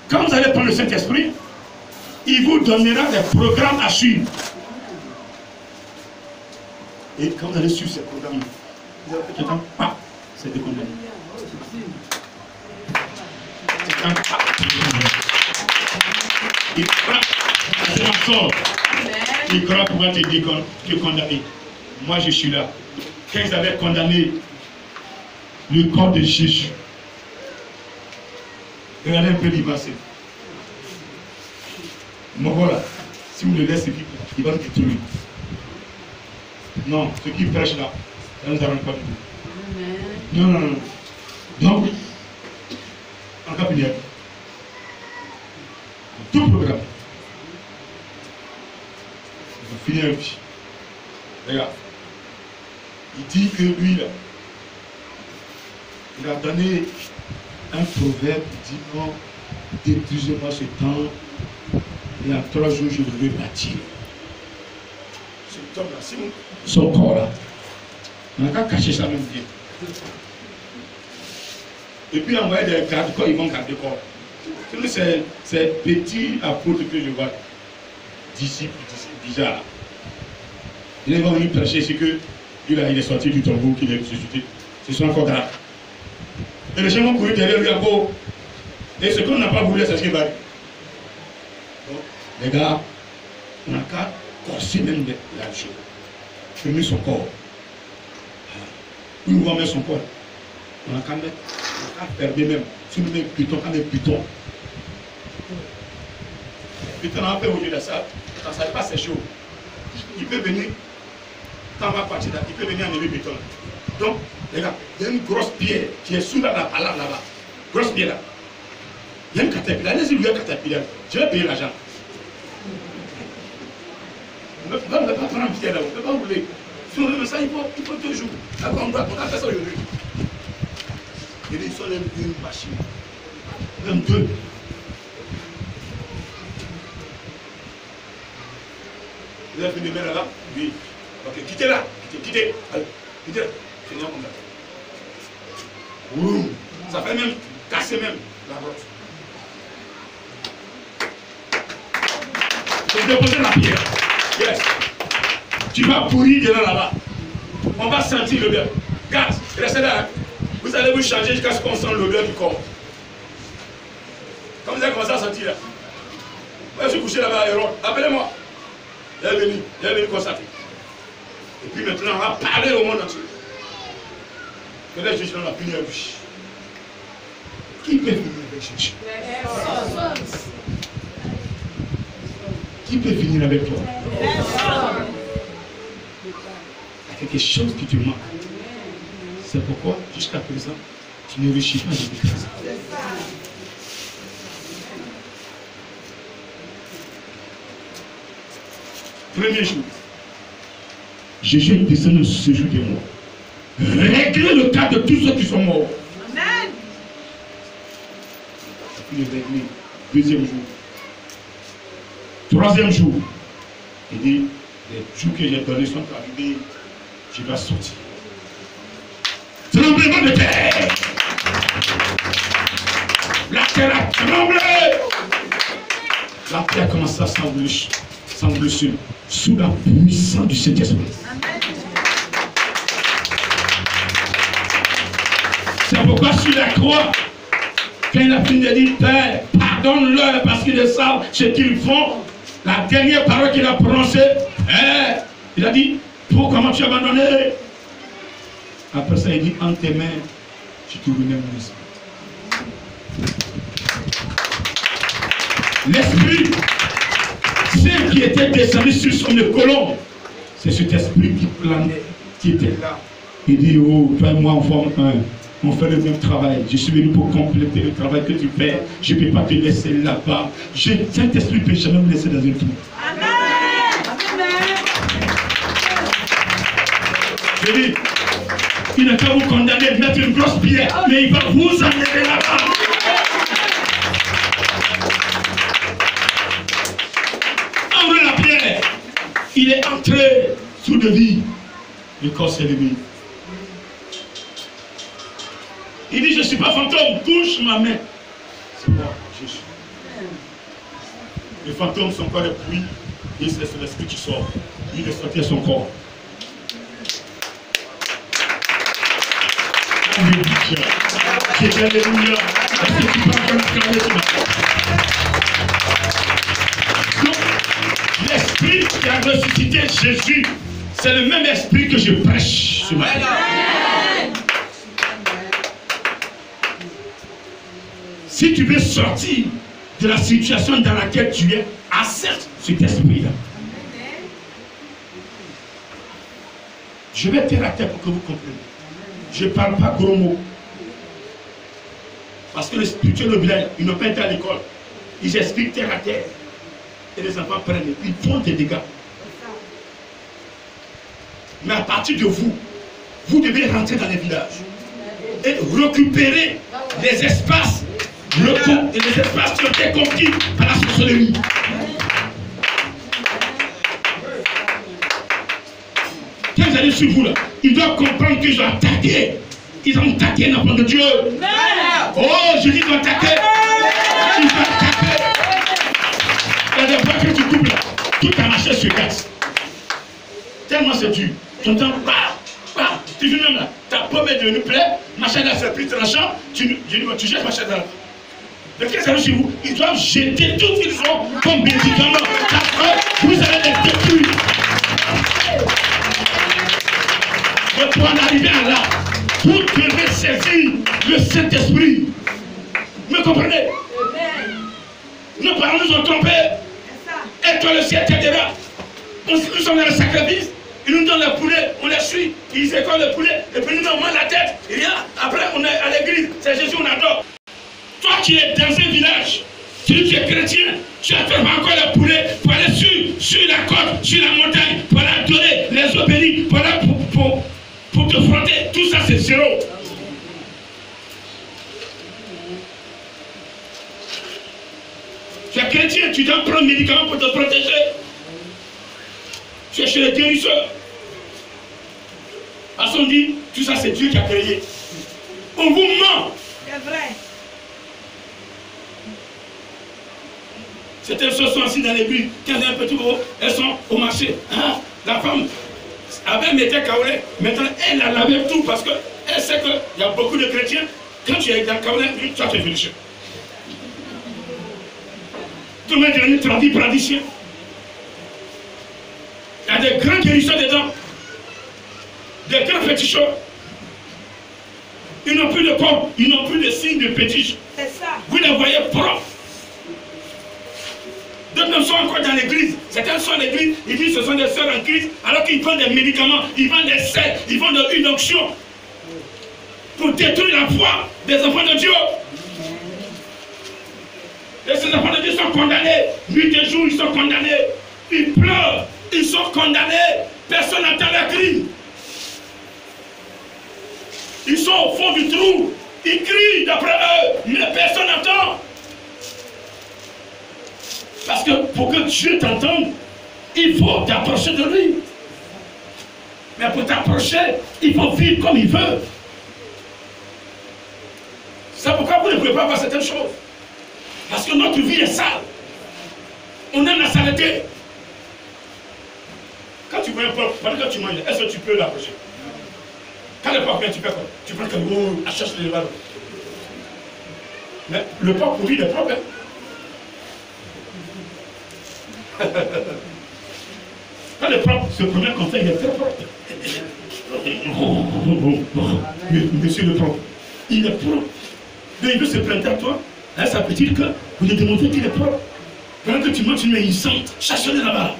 Quand vous allez prendre le Saint-Esprit, il vous donnera des programmes à suivre. Et quand vous allez suivre ces programmes, vous allez faire quelqu'un, pas, c'est décondamné. Il frappe, il croit pouvoir te condamner. Moi je suis là. Quand ils avaient condamné le corps de Jésus, regardez un peu l'image. Mon voilà, si vous le laissez, il va nous détruire. Non, ce qui prêche là, ça ne nous arrange pas du tout. Non, non, non. Donc, en cas de tout programme, il va finir un petit. Regarde. Il dit que lui, là, il a donné un proverbe qui dit non, détruisez-moi ce temps, et en 3 jours, je vais bâtir. Cet homme-là, c'est son corps là. On n'a qu'à cacher ça même bien. Et puis envoyer des gardes corps, ils vont garder corps. C'est petit apôtre que je vois, disciples bizarres. Ils vont venir prêcher, c'est que lui là, il est sorti du tombeau, qu'il est ressuscité. Ce sont encore graves. Et les gens vont courir derrière lui encore. Et ce qu'on n'a pas voulu, c'est ce qu'il va dire. Donc, les gars, on n'a qu'à corser même la chose. Fermer son corps. Où on va mettre son corps. On n'a qu'à mettre, on n'a qu'à fermer même. Si on met piton, on met piton. Piton, on a fait aujourd'hui de ça. Ça ne savait pas, c'est chaud. Il peut venir. Quand on va partir là, il peut venir enlever le béton. Donc, les gars, il y a une grosse pierre qui est sous la palame là-bas. Grosse pierre là. Il y a une caterpillar. Allez-y, lui, il y a une caterpillar. Je vais payer l'argent. On ne peut pas prendre un pierre là. On ne peut pas rouler. Si on veut ça, il faut 2 jours. D'accord, on doit faire ça aujourd'hui. Et ils sont une machine. Même 2. Vous avez fini de mettre là? Oui. Ok, quittez là. Quittez. Allez, quittez là. Finissons comme ça. Ouh. Ça fait même casser même la grotte. Je vais déposer la pierre. Yes. Tu vas pourrir dedans là-bas. On va sentir l'odeur. Garde, restez là. Hein. Vous allez vous changer jusqu'à ce qu'on sente l'odeur du corps. Quand vous avez commencé à sentir là. Moi je suis couché là-bas, Héron. Appelez-moi. Il est venu constater. Et puis maintenant, on va parler au monde entier. Que les juges l'ont puni à lui. Qui peut finir avec Jésus? Qui peut finir avec toi? Il y a quelque chose qui te manque. C'est pourquoi, jusqu'à présent, tu ne réussis pas à l'église. Premier jour, Jésus est descendu ce jour des morts. Régler le cas de tous ceux qui sont morts. Amen. Il est réglé. Deuxième jour. Troisième jour. Il dit, les jours que j'ai donnés sont arrivés, je vais sortir. Tremblement de terre. La terre a tremblé. La terre commence à s'engloutir sous la puissance du Saint-Esprit. C'est pourquoi sur la croix, quand il a fini de dire, Père, pardonne-leur parce qu'ils ne savent ce qu'ils font, la dernière parole qu'il a prononcée, il a dit, comment tu as abandonné? Après ça, il dit, en tes mains, je te remets mon esprit. L'esprit, celle qui était descendu sur son colombe, c'est cet esprit qui planait, qui était là. Il dit, oh, toi et moi, on fait le même travail. Je suis venu pour compléter le travail que tu fais. Je ne peux pas te laisser là-bas. Saint-Esprit ne peut jamais me laisser dans une trou. Amen. Je dis, il n'a qu'à vous condamner de mettre une grosse pierre, mais il va vous enlever là-bas. Enlevez la pierre. Il est entré sous le lit. Le corps s'est levé. Il dit, je ne suis pas fantôme, touche ma main. C'est moi, Jésus. Les fantômes, son corps est pris, et c'est l'esprit qui sort. Il est sorti à son corps. Alléluia. C'est alléluia. Est-ce que tu parles comme ce matin? Donc, l'esprit qui a ressuscité Jésus, c'est le même esprit que je prêche ce matin. Si tu veux sortir de la situation dans laquelle tu es, accepte cet esprit-là. Je vais terre à terre pour que vous compreniez. Je ne parle pas gros mots. Parce que les spirituels au village, ils n'ont pas été à l'école. Ils expliquent terre à terre. Et les enfants prennent, ils font des dégâts. Mais à partir de vous, vous devez rentrer dans les villages et récupérer les espaces. Les espaces qui ont été conquis par la sorcellerie. Quand vous allez sur vous là, ils doivent comprendre qu'ils ont attaqué. Ils ont attaqué l'enfant de Dieu. Oh, je dis qu'ils ont attaqué. Ils ont attaqué. Il y a des fois que tu coupes là, tout a marché sur gaz. Tellement c'est dur. Tu entends, tu vis même là, ta pomme est devenue pleine, machin là c'est plus tranchant, tu jettes machin là. Mais qu'est-ce que chez vous? Ils doivent jeter tout ce qu'ils ont comme médicaments. Après, vous allez les détruire. Mais pour en arriver à là, vous devez saisir le Saint-Esprit. Me comprenez? Nos parents nous ont trompés. Et toi, le ciel t'aidera. Nous sommes dans le sacrifice. Ils nous donnent le poulet, on les suit. Ils écolent le poulet. Et puis nous, on met la tête. Et rien. Après, on est à l'église. C'est Jésus, on adore. Toi qui es dans un village, si tu es chrétien, tu attrapes encore le poulet pour aller sur la côte, sur la montagne, pour aller adorer les obélis, pour te frotter. Tout ça, c'est zéro. Tu es chrétien, tu dois prendre un médicament pour te protéger. Tu es chez les guérisseurs. Parce qu'on dit, tout ça, c'est Dieu qui a créé. On vous ment. C'est vrai. Certaines choses sont assises dans l'église, quand elles sont un peu trop haut, elles sont au marché. Hein? La femme avait mis un kaolé, maintenant elle a lavé tout parce qu'elle sait qu'il y a beaucoup de chrétiens. Quand tu es dans le kaolé, tu vas te féliciter. Tout le monde est devenu tradition. Il y a des grands guérisseurs dedans, des grands féticheurs. Ils n'ont plus de corps, ils n'ont plus de signes de fétiche. C'est ça. Vous les voyez propres. D'autres sont encore dans l'église. Certains sont à l'église, ils disent que ce sont des sœurs en Christ, alors qu'ils vendent des médicaments, ils vendent des sels, ils vendent une onction pour détruire la foi des enfants de Dieu. Et ces enfants de Dieu sont condamnés. Nuit et jour, ils sont condamnés. Ils pleurent, ils sont condamnés. Personne n'entend la cri. Ils sont au fond du trou. Ils crient d'après eux, mais personne n'entend. Parce que pour que Dieu t'entende, il faut t'approcher de lui. Mais pour t'approcher, il faut vivre comme il veut. C'est pourquoi vous ne pouvez pas voir certaines choses. Parce que notre vie est sale. On aime la saleté. Quand tu vois un peuple, pendant que tu manges, est-ce que tu peux l'approcher? Quand le peuple vient, tu fais quoi? Tu prends comme oh, à chercher les ballons. Mais le peuple pour lui, il est propre. Quand le propre se promène comme ça, il est très propre. Monsieur le propre, il est propre. Mais il veut se plaindre à toi. Hein, ça veut dire que vous lui démontrez qu'il est propre. Pendant que tu montes, tu mets une sente, chasse-le là-bas.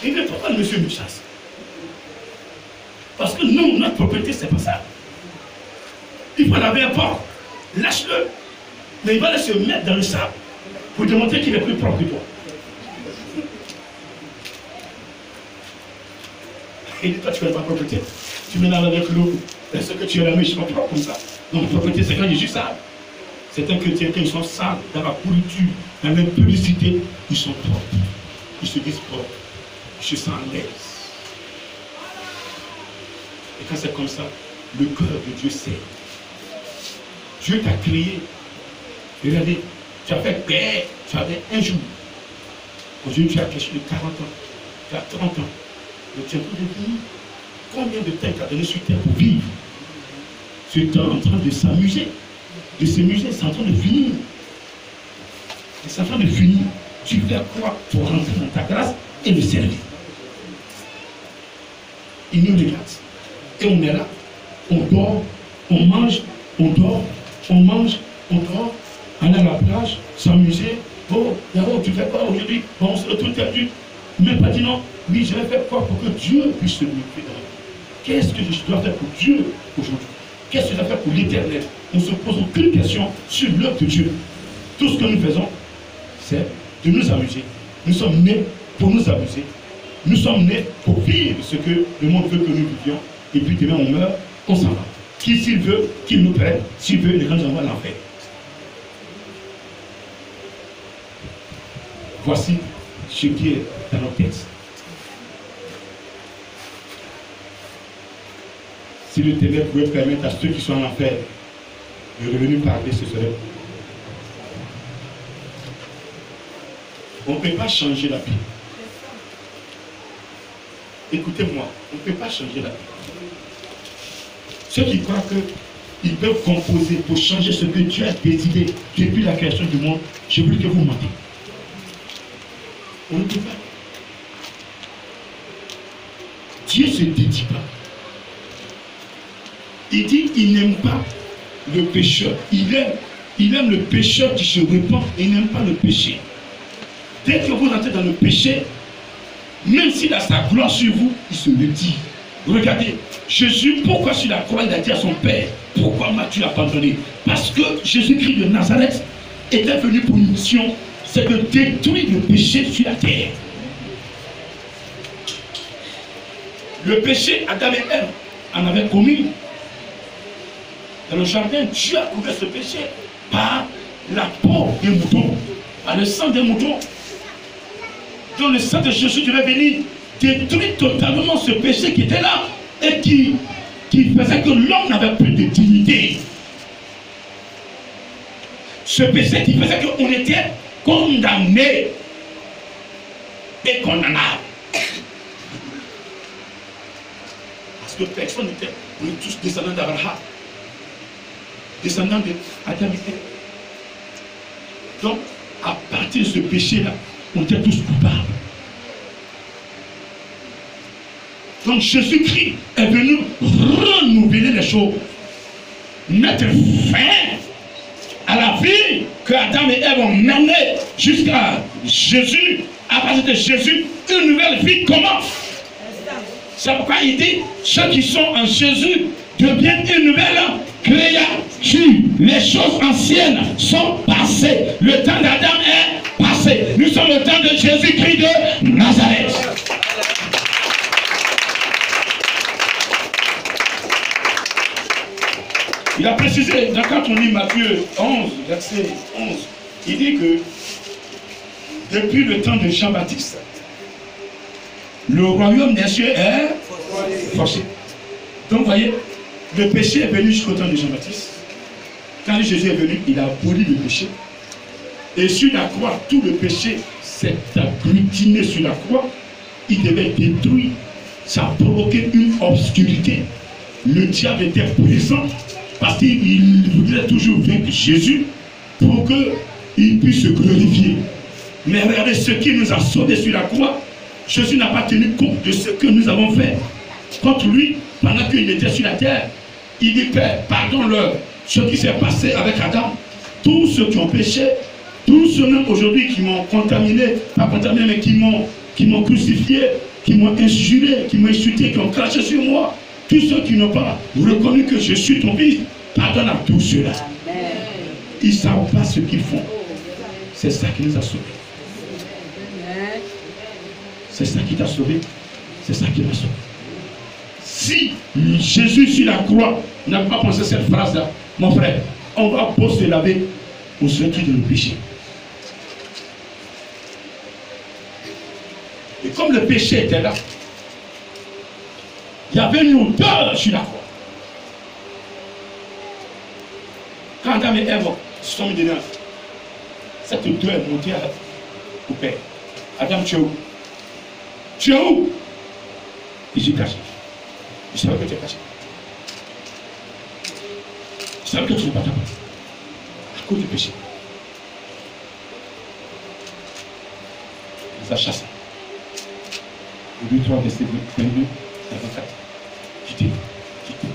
Il dit pourquoi le monsieur me chasse? Parce que nous, notre propriété, c'est pas ça. Il faut laver un porc. Lâche-le. Mais il va aller se mettre dans le sable pour démontrer qu'il est plus propre que toi. Il dit, toi, tu fais pas propriété. Tu me laves avec l'eau. Est-ce que tu es la méchante propre comme ça? Donc, la propriété, c'est quand il est juste sale. C'est un chrétien qui sont sales, dans la pourriture, dans l'impudicité, ils sont propres. Ils se disent propres. Je sens à l'aise. Et quand c'est comme ça, le cœur de Dieu sait. Dieu t'a créé. Regardez, tu as fait paix, tu avais un jour. Aujourd'hui, tu as quelque chose de 40 ans, tu as 30 ans. Mais tu es en train de vivre. Combien de temps tu as donné sur terre pour vivre? Tu es en train de s'amuser. De s'amuser, c'est en train de finir. C'est en train de finir. Tu fais quoi pour rentrer dans ta grâce et le servir? Il nous regarde. Et on est là. On dort, on mange, on dort, on mange, on dort. On est à la plage, s'amuser. Oh, tu fais quoi aujourd'hui? Bon, on se retrouve perdu. Même pas dit non. Oui, je vais faire quoi pour que Dieu puisse se montrer dans la vie? Qu'est-ce que je dois faire pour Dieu aujourd'hui? Qu'est-ce que je dois faire pour l'éternel? On ne se pose aucune question sur l'œuvre de Dieu. Tout ce que nous faisons, c'est de nous amuser. Nous sommes nés pour nous amuser. Nous sommes nés pour vivre ce que le monde veut que nous vivions. Et puis demain on meurt, on s'en va. Qui s'il veut, qu'il nous prenne. S'il veut, il nous envoie à l'enfer. Voici ce qui est dans nos textes. Si le ténèbre pouvait permettre à ceux qui sont en enfer de revenir parler, ce serait. On ne peut pas changer la vie. Écoutez-moi, on ne peut pas changer la vie. Ceux qui croient qu'ils peuvent composer pour changer ce que Dieu a décidé depuis la création du monde, je veux que vous mentez. On ne peut pas. Dieu ne se dédie pas. Il dit qu'il n'aime pas le pécheur. Il aime le pécheur qui se repent et il n'aime pas le péché. Dès que vous rentrez dans le péché, même s'il a sa gloire sur vous, il se le dit. Regardez, Jésus, pourquoi sur la croix il a dit à son Père, pourquoi m'as-tu abandonné? Parce que Jésus-Christ de Nazareth était venu pour une mission, c'est de détruire le péché sur la terre. Le péché, Adam et Ève en avaient commis. Dans le jardin, Dieu a couvert ce péché par la peau des moutons, par le sang des moutons. Donc le sang de Jésus devait venir détruire totalement ce péché qui était là et qui faisait que l'homme n'avait plus de dignité. Ce péché qui faisait qu'on était condamné et condamnable. Parce que personne n'était, on est tous descendants d'Abraham, descendants d'Adam et Ève. Donc, à partir de ce péché-là, on était tous coupables. Donc Jésus-Christ est venu renouveler les choses, mettre fin à la vie que Adam et Ève ont menée jusqu'à Jésus. À partir de Jésus, une nouvelle vie commence. C'est pourquoi il dit, ceux qui sont en Jésus deviennent une nouvelle créature. Les choses anciennes sont passées. Le temps d'Adam est passé. Nous sommes au temps de Jésus-Christ de Nazareth. Il a précisé, quand on lit Matthieu 11, verset 11, il dit que depuis le temps de Jean-Baptiste, le royaume des cieux est forcé. Donc, vous voyez, le péché est venu jusqu'au temps de Jean-Baptiste. Quand Jésus est venu, il a aboli le péché. Et sur la croix, tout le péché s'est agglutiné sur la croix. Il devait détruire. Ça a provoqué une obscurité. Le diable était présent parce qu'il voulait toujours vaincre Jésus pour qu'il puisse se glorifier. Mais regardez ce qui nous a sauvés sur la croix. Jésus n'a pas tenu compte de ce que nous avons fait contre lui pendant qu'il était sur la terre. Il dit, Père, pardonne-leur ce qui s'est passé avec Adam. Tous ceux qui ont péché, tous ceux même aujourd'hui qui m'ont contaminé, pas contaminé, mais qui m'ont crucifié, qui m'ont injuré, qui m'ont insulté, qui ont craché sur moi, tous ceux qui n'ont pas reconnu que je suis ton fils, pardonne à tous ceux-là. Ils ne savent pas ce qu'ils font. C'est ça qui nous a sauvés. C'est ça qui t'a sauvé. C'est ça qui m'a sauvé. Si Jésus sur la croix n'a pas pensé cette phrase-là, mon frère, on va pas se laver, on serait tout de le péché. Et comme le péché était là, il y avait une odeur sur la croix. Quand Adam et Ève se sont mis dedans, cette odeur est montée au Père. Adam, tu es où? Tu es où? Et j'ai caché. Je savais que tu es caché. Je savais que tu n'es pas capable. À cause du péché. Il les a chassés. Au 2, 3, verset 22, 24.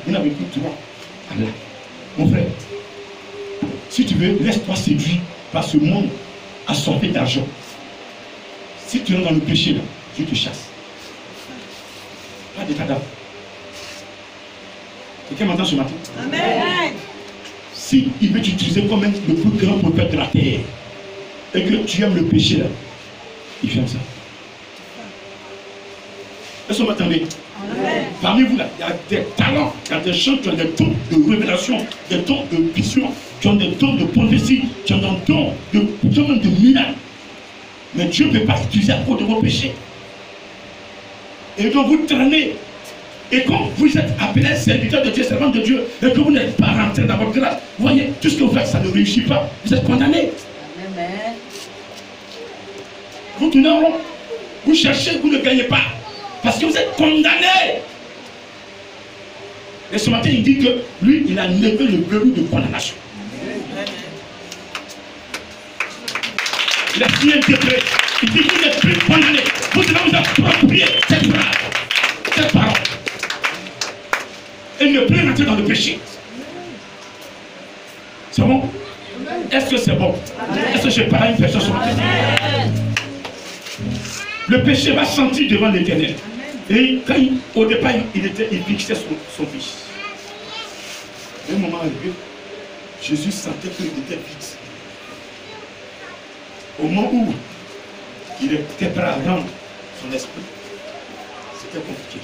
Vous n'avez plus droit à l'air. Mon frère, si tu veux, laisse-toi séduire par ce monde assommé d'argent. Si tu es dans le péché, là, je te chasse. Pas de cadavre. Quelqu'un m'entend ce matin? Amen. Si il veut t'utiliser comme le plus grand prophète de la terre et que tu aimes le péché, là, il fait ça. Est-ce que vous m'entendez? Parmi vous, là, il y a des talents, il y a des gens qui ont des dons de révélation, des dons de vision, qui ont des dons de prophétie, qui ont des dons de miracles. Mais Dieu ne peut pas utiliser à cause de vos péchés. Et donc vous traînez. Et quand vous êtes appelé serviteur de Dieu, servant de Dieu, et que vous n'êtes pas rentré dans votre grâce, vous voyez, tout ce que vous faites, ça ne réussit pas. Vous êtes condamné. Vous tournez en rond. Vous cherchez, vous ne gagnez pas. Parce que vous êtes condamné. Et ce matin, il dit que lui, il a levé le verrou de condamnation. Il a signé un décret. Il dit que vous n'êtes plus condamné. Vous devez vous approprier cette phrase, cette parole. Et ne plus rentrer dans le péché. C'est bon? Est-ce que c'est bon? Est-ce que je parle à une personne ce matin? Le péché va sentir devant l'Éternel. Et quand au départ, il fixait son fils. À un moment arrivé, Jésus sentait qu'il était fixe. Au moment où il était prêt à rendre son esprit, c'était compliqué.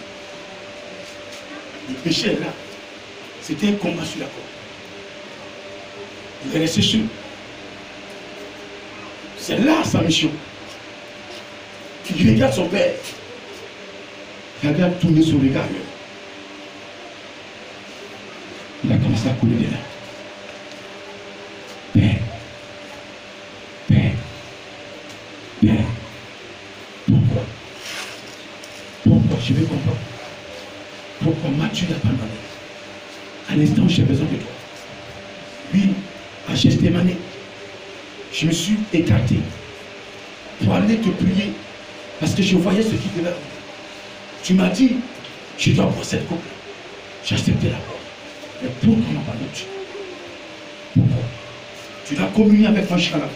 Le péché est là. C'était un combat sur la croix. Il est resté sûr. C'est là sa mission. Il regarde son père. Il regarde tourner son regard. Il a commencé à couler des larmes. Père, Père, Père, pourquoi? Pourquoi? Je vais comprendre. Pourquoi m'as-tu abandonné? À l'instant où j'ai besoin de toi. Oui, à Gethsémani, je me suis écarté pour aller te prier parce que je voyais ce qui devait arriver. Tu m'as dit, je dois boire cette coupe. J'ai accepté la mort. Mais pourquoi m'abandonnes-tu? Pourquoi? Tu dois communier avec moi jusqu'à la fin.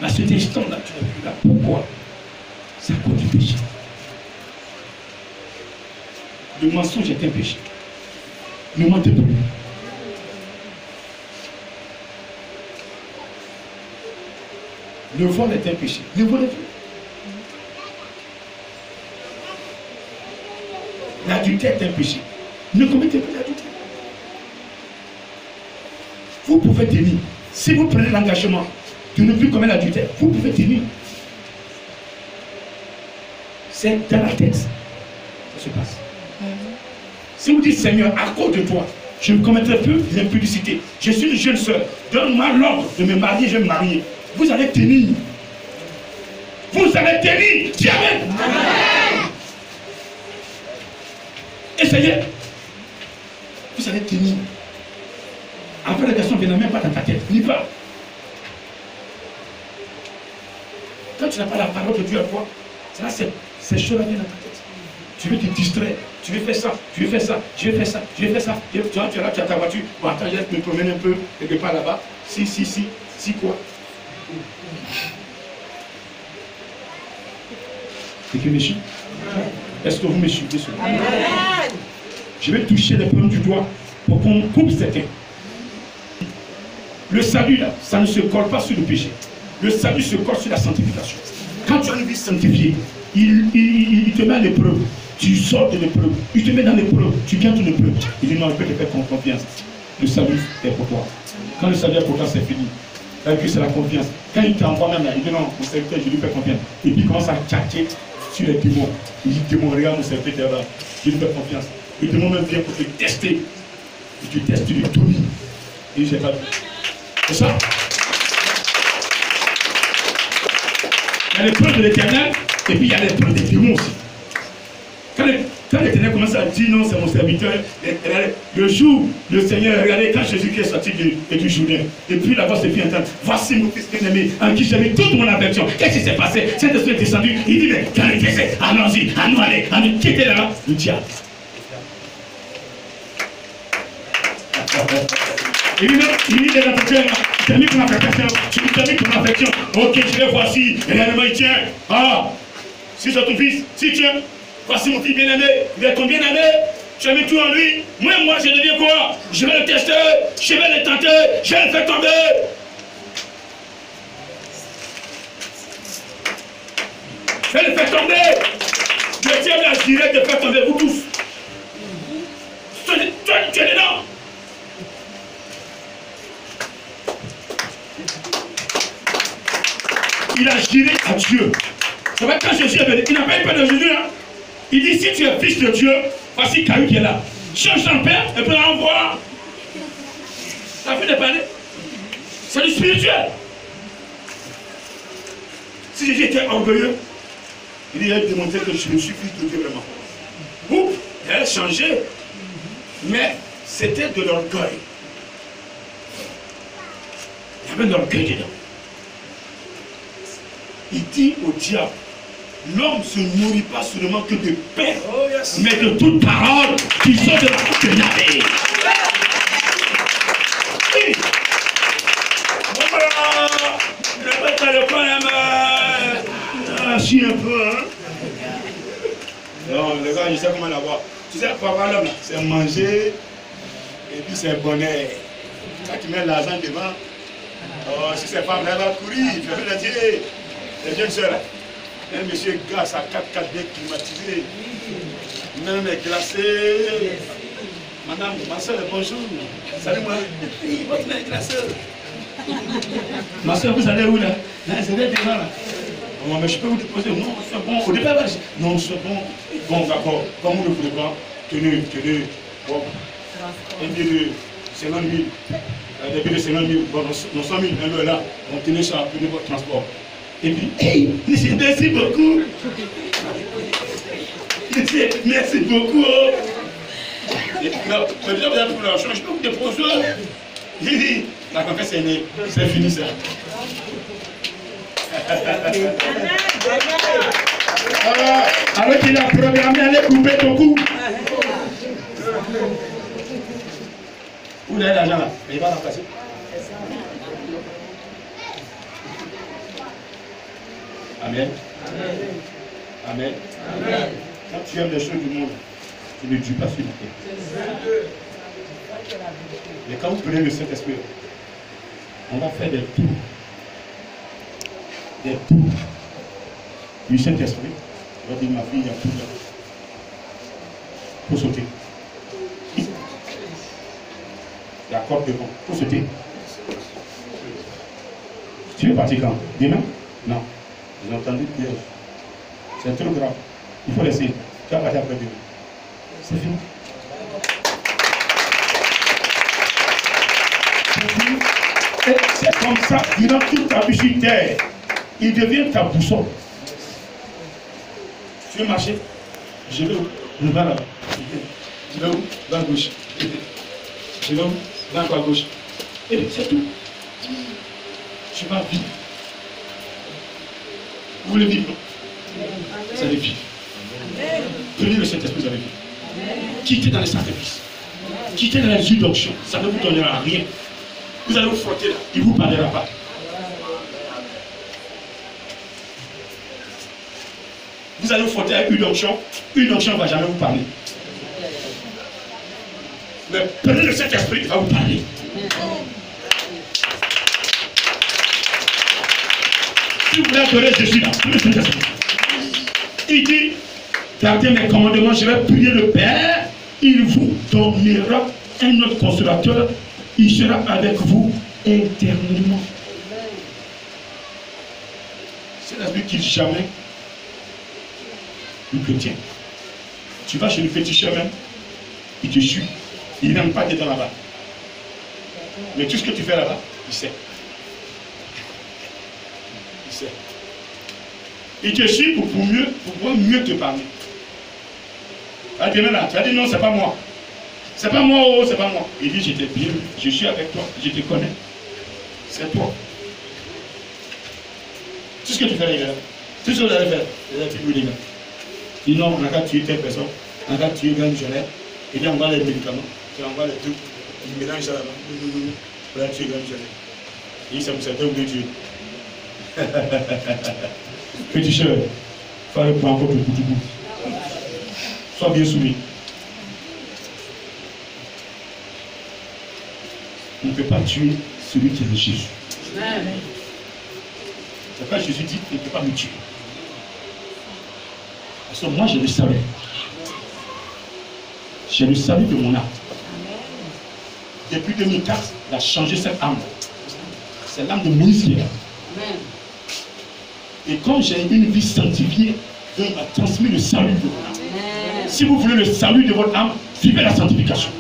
Mais à cet instant-là, tu n'es plus là. Pourquoi? C'est à cause du péché. Le mensonge est un péché. Ne mentez plus. Le vol est un péché. Ne volez plus. L'adultère est un péché. Ne commettez plus l'adultère. pouvez tenir. Si vous prenez l'engagement de ne plus commettre l'adultère, vous pouvez tenir. C'est dans la tête. Ça se passe. Si vous dites, Seigneur, à cause de toi, je ne commettrai plus l'impudicité. Je suis une jeune soeur. Donne-moi l'ordre de me marier, je vais me marier. Vous allez tenir. Vous allez tenir. Dis Amen. Amen. Essayez. Vous allez tenir. Après la question ne vient même pas dans ta tête. N'y va. Quand tu n'as pas la parole de Dieu à toi, ces choses-là viennent dans ta tête. Tu veux te distraire. Tu veux faire ça, tu veux faire ça, je vais faire ça, je vais faire ça. Tu es là, tu as ta voiture. Bon, attends, je vais me promener un peu, quelque part là-bas. Si quoi? C'est qui me suit? Est-ce que vous me suivez ce matin? Je vais toucher les pommes du doigt pour qu'on coupe certains. Le salut, là, ça ne se colle pas sur le péché. Le salut se colle sur la sanctification. Quand tu as une vie sanctifiée, il te met à l'épreuve. Tu sors de l'épreuve, il te met dans l'épreuve, tu viens de l'épreuve. Il dit non, je peux te faire confiance. Le salut est pour toi. Quand le salut est pour toi, c'est fini. C'est la confiance. Quand il t'envoie même là, il dit non, mon serviteur, je lui fais confiance. Et puis il commence à tchatcher sur les démons. Il dit démon, regarde mon serviteur là, je lui fais confiance. Le démon même vient pour te tester. Et tu testes, tu lui domines. Et j'ai pas vu. C'est ça. Il y a l'épreuve de l'éternel, et puis il y a l'épreuve des démons aussi. Quand l'Éternel commence à dire non, c'est mon serviteur, le jour, le Seigneur, regardez, quand Jésus est sorti du Jourdain, et puis la voix se fit entendre, voici mon fils bien-aimé, en qui j'ai mis toute mon affection. Qu'est-ce qui s'est passé? Cet esprit est descendu, il dit, mais quand il était, allons-y, à nous aller, à nous quitter là-bas, le diable. Il dit dans ton cœur, tu as mis ton affection, tu as mis ton affection, ok, je vais voir si réellement il tient. Ah, si c'est ton fils, si tient. Voici mon fils bien-aimé, il est ton bien-aimé, tu as mis tout en lui. Moi, je deviens quoi? Je vais le tester, je vais le tenter, je vais le faire tomber. Je vais le faire tomber. Le diable a direct de faire tomber vous tous. Tu es dedans. Il a géré à Dieu. C'est vrai, quand Jésus est venu, il n'a pas eu peur de Jésus, hein? Il dit, si tu es fils de Dieu, voici Caillou qui est là. Change ton père et puis l'envoie. Ça fait de parler. C'est du spirituel. Si Jésus était orgueilleux, il a démontré que je suis fils de Dieu vraiment. Oups, il a changé. Mais c'était de l'orgueil. Il y avait de l'orgueil dedans. Il dit au diable, l'homme ne se nourrit pas seulement que de pain, mais de toute parole qui sort de la bouche de Yahvé. Oui. Ah, si un peu, hein. Non, les gars, je sais comment l'avoir. Tu sais, pour avoir l'homme, c'est manger, et puis c'est bonheur. Quand tu mets l'argent devant, oh, si c'est pas vrai, elle va courir, je vais le dire. Les jeunes soeurs, un monsieur grâce à 4x4 bien climatisé, même glacé. Madame, ma soeur, bonjour. Salut moi. Oui, votre mère est glacée. Ma soeur, vous allez où là? C'est bien devant là. Oh, mais je peux vous déposer. Non, c'est bon. Au départ, non, c'est bon. Bon, d'accord. Comme vous le voulez pas, tenez. Bon. Un billet de 50 000. Des billets de 50 000. Bon, nos 100 000, un est là. On tenait ça, prenez votre transport. Et puis, hey, merci beaucoup. Merci beaucoup. Et puis là, vous avez pour l'argent, je peux vous déposer. La confesse est née. C'est fini ça. Alors qu'il a programmé d'aller couper ton cou. Où est l'argent là? Il va l'en passer. Amen. Amen. Amen. Quand tu aimes les choses du monde, tu ne tues pas sur la terre. Et quand vous prenez le Saint-Esprit, on va faire des tours. Des tours. Du Saint-Esprit, on va dire ma fille, il y a tout là. Il faut sauter. La corde de vent, il faut sauter. Tu veux partir quand? Demain? Non. J'ai entendu piège. C'est trop grave. Il faut laisser. Tu vas partir après demain. C'est fini. Et c'est comme ça, durant toute ta vie sur terre, il devient ta boussole. Tu veux marcher? Je vais où? Je vais là-bas. Je vais où? Dans la gauche. Je vais où? Dans la gauche. Et c'est tout. Tu vas vivre. Vous voulez vivre? Vous allez vivre. Prenez le Saint-Esprit, vous allez vivre. Quittez dans les sacrifices. Quittez dans les huiles d'onction. Ça ne vous donnera rien. Vous allez vous frotter là. Il ne vous parlera pas. Vous allez vous frotter avec une onction. Une onction ne va jamais vous parler. Mais prenez le Saint-Esprit, il va vous parler. Si vous voulez adorer Jésus là, prenez le Saint-Esprit. Il dit, gardez mes commandements, je vais prier le Père, il vous donnera un autre consolateur, il sera avec vous éternellement. C'est l'esprit qui jamais le chrétien. Tu vas chez le féticheur même, il te suit. Il n'aime pas d'être là-bas. Mais tout ce que tu fais là-bas, il sait. Il sait. Il te suit pour pouvoir mieux te parler. Ah, tu as dit non, c'est pas moi. C'est pas moi, oh, c'est pas moi. Il dit, je t'ai bien, je suis avec toi, je te connais. C'est toi. Tout ce que tu fais, les gars, tout ce que vous allez faire, les attributs, les gars. Il dit non, on a qu'à tuer telle personne, on a qu'à tuer un missionnaire. Il dit, on va les médicaments, on va les trucs, il mélange ça là-bas, on va tuer un missionnaire. Il dit, c'est pour ça que vous tuer. Féticheur, il fallait prendre encore le coup du bout. Sois bien soumis. On ne peut pas tuer celui qui est de Jésus. C'est pourquoi Jésus dit qu'il ne peut pas me tuer. Parce que moi, j'ai le salut. J'ai le salut de mon âme. Depuis 2004, il a changé cette âme. C'est l'âme de Moïse qui est là. Et quand j'ai une vie sanctifiée, Dieu m'a transmis le salut de mon âme. Si vous voulez le salut de votre âme, vivez la sanctification.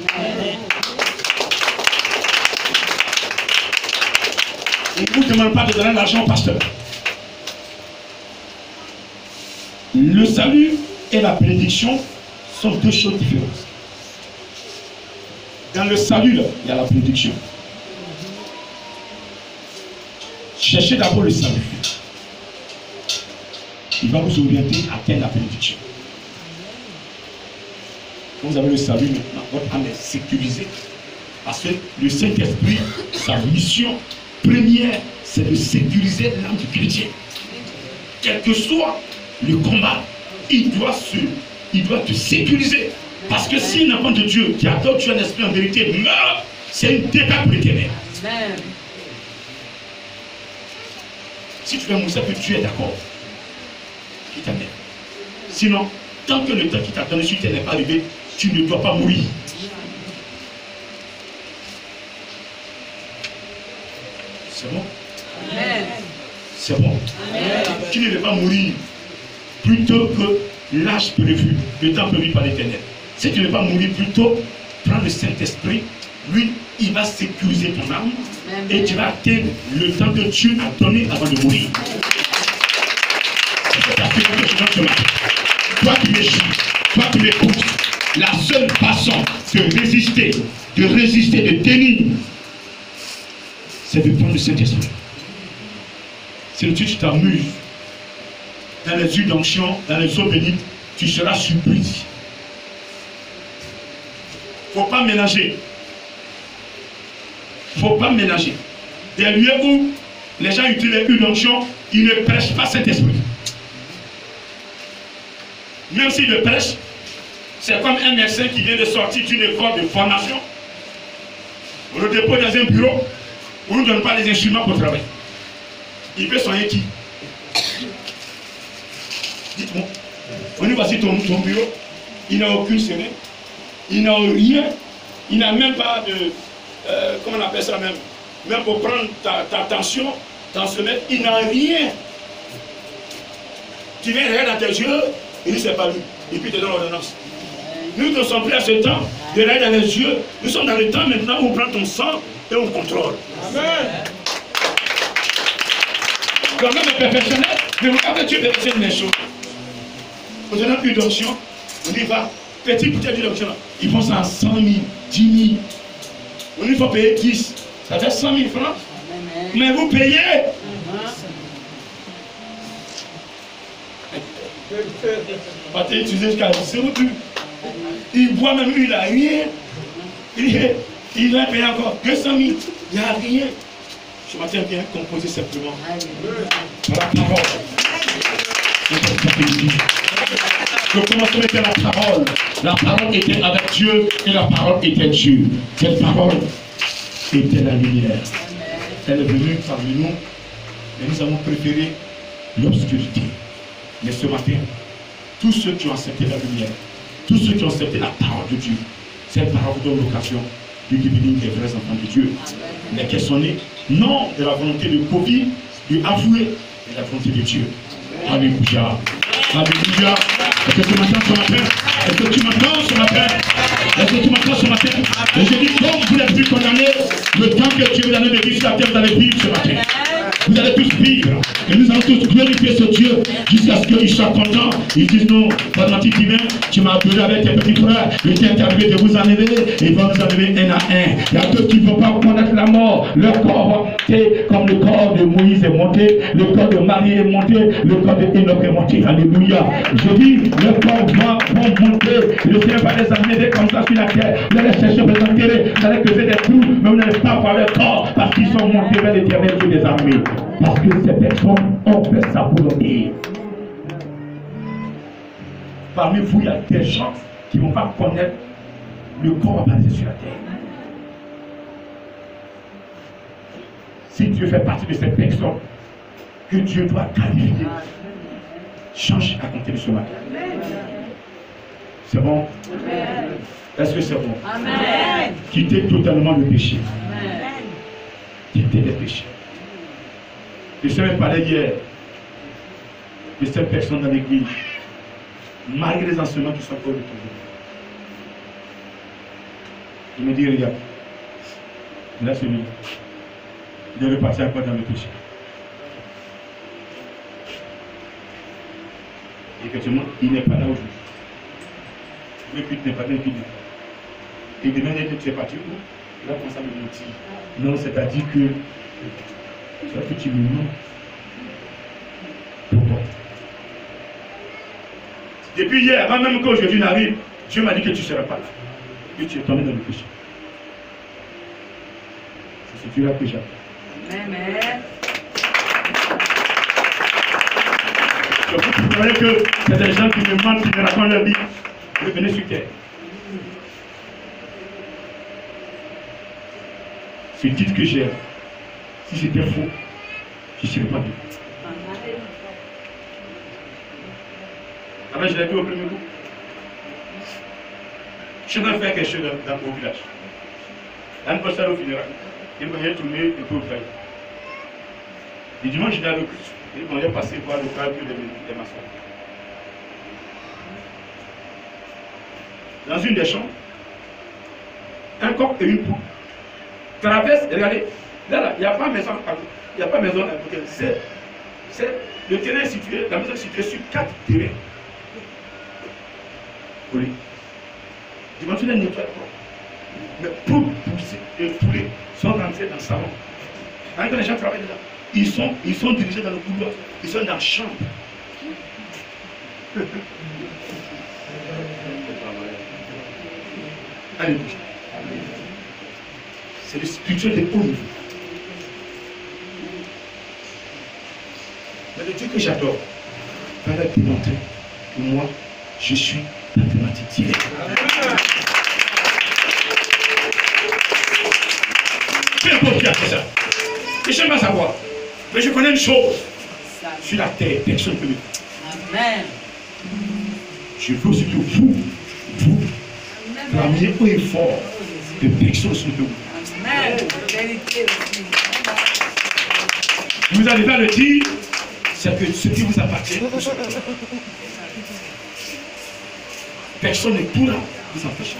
Il ne vous demande pas de donner l'argent au pasteur. Le salut et la bénédiction sont deux choses différentes. Dans le salut, là, il y a la bénédiction. Cherchez d'abord le salut. Il va vous orienter à quelle la bénédiction. Quand vous avez le salut maintenant, votre âme est sécurisée. Parce que le Saint-Esprit, sa mission première, c'est de sécuriser l'âme du chrétien. Quel que soit le combat, il doit te sécuriser. Parce que si un enfant de Dieu qui adore Dieu en esprit en vérité meurt, c'est une dégât pour l'éternel. Si tu veux mourir, que tu es d'accord, il t'amène. Sinon, tant que le temps qui t'a donné sur terre n'est pas arrivé, tu ne dois pas mourir. C'est bon? C'est bon. Tu ne veux pas mourir plutôt que l'âge prévu, le temps prévu par l'Éternel. Si tu ne veux pas mourir plutôt, prends le Saint-Esprit, lui, il va sécuriser ton âme et tu vas atteindre le temps que Dieu a donné avant de mourir. C'est parce que je te marque. Toi qui m'écoutes, toi qui m'écoutes, la seule façon de résister, de tenir, c'est de prendre le Saint-Esprit. Si tu t'amuses dans les huiles d'onction, dans les eaux bénites, tu seras surpris. Il ne faut pas mélanger. Il ne faut pas mélanger. Des lieux où les gens utilisent les huiles d'onction, ils ne prêchent pas cet esprit. Même s'ils le prêchent, c'est comme un médecin qui vient de sortir d'une école de formation. On le dépose dans un bureau, on ne donne pas les instruments pour travailler. Il peut soigner qui? Dites-moi. On y voici ton bureau. Il n'a aucune semaine. Il n'a rien. Il n'a même pas de... comment on appelle ça même? Même pour prendre ta tension, dans ce maître, il n'a rien. Tu viens regarder dans tes yeux, il dit c'est pas lui. Et puis il te donne l'ordonnance. Nous ne sommes plus à ce temps de regarder dans les yeux. Nous sommes dans le temps maintenant où on prend ton sang et on contrôle. Amen. Quand même perfectionnel, mais regardez Dieu perfectionne les choses. On donne une d'onction, on y va. Petit bouteille d'onction, ils font ça à 100 000, 10 000. On y faut payer 10. Ça fait 100 000 francs. Mais vous payez. Pas utiliser jusqu'à 0 plus. Il boit même, il n'a rien. Il va payer encore 200 000. Il n'y a rien. Ce matin, viens composer simplement. Par la parole. Le commencement était la parole. La parole était avec Dieu et la parole était Dieu. Cette parole était la lumière. Elle est venue parmi nous et nous avons préféré l'obscurité. Mais ce matin, tous ceux qui ont accepté la lumière, tous ceux qui ont accepté la parole de Dieu, cette parole vous donne l'occasion de devenir des vrais enfants de Dieu. Mais qu'elles sont nées, non de la volonté de Covid, de avouer, mais de la volonté de Dieu. Alléluia. Alléluia. Est-ce que tu m'entends ce matin? Est-ce que tu m'entends ce matin? Est-ce que tu m'entends ce matin? Et je dis, comme vous n'êtes plus condamnés, le temps que Dieu vous a donné de vivre sur la terre, vous allez vivre ce matin. Vous allez tous vivre. Et nous allons tous glorifier ce Dieu jusqu'à ce qu'il soit content. Ils disent non, pendant que tu viens, tu m'as appelé avec tes petits frères. Il t'est arrivé de vous enlever. Et ils vont nous enlever un à un. Il y a d'autres qui ne vont pas connaître la mort. Leur corps va monter comme le corps de Moïse est monté. Le corps de Marie est monté. Le corps de Enoch est monté. Alléluia. Je dis, le corps va monter. Le Seigneur va les enlever comme ça sur la terre. Vous allez chercher, vous allez enterrer. Vous allez creuser des trous. Mais vous n'allez pas voir leur corps parce qu'ils sont montés vers l'Éternel Dieu des armées. Parce que ces personnes ont fait sa volonté. Parmi vous, il y a des gens qui ne vont pas connaître le corps apparaître sur la terre. Si Dieu fait partie de ces personnes que Dieu doit qualifier, change à compter de ce matin. C'est bon? Est-ce que c'est bon? Amen. Quittez totalement le péché. Amen. Quittez les péchés. Je ne savais pas hier de cette personne dans l'église, malgré les enseignements qui sont pour le toujours. Il me dit, regarde, là c'est lui. Il est reparti encore dans le péché. Effectivement, il n'est pas là aujourd'hui. Le culte n'est pas là, le culte n'est pas là. Et demain, il est parti où? Il va commencer à me mentir. Non, c'est-à-dire que c'est un petit moment. Pourquoi? Depuis hier, avant même qu'aujourd'hui n'arrive, Dieu m'a dit que tu ne seras pas là. Que tu es tombé dans le péché. C'est ce Dieu-là que j'appelle. Amen. Vous voyez que c'est des gens qui me mentent, qui me racontent leur vie. Revenez sur terre. Ce titre que j'ai, si c'était faux, je ne serais pas venu. Alors je l'ai vu au premier coup. Je vais faire quelque chose dans mon village. L'année prochaine au funérail, il m'a retourné et pour le faire. Le dimanche, j'étais à l'occasion. Il m'a passé voir le cadre de ma soeur. Dans une des chambres, un coq et une poule traversent, regardez, là, il n'y a pas maison à côté. Il n'y a pas maison à côté. C'est le terrain situé, la maison est située sur 4 terrains. Oui. Dimanche, il nettoie le mais poules et poulets sont rentrés dans le salon. Quand les gens travaillent là, ils sont dirigés dans le couloir, ils sont dans la chambre. Alléluia. C'est le spirituel de haut niveau. Mais le Dieu que j'adore va leur démontrer que moi, je suis mathématique directe. Peu importe qui a fait ça. Et je n'aime pas savoir. Mais je connais une chose. Sur la terre, personne ne peut me dire. Amen. Je veux aussi que vous clamiez haut et fort que personne ne peut vous. Amen. vous arrivez à le dire, c'est que ce qui vous appartient, personne ne pourra vous empêcher.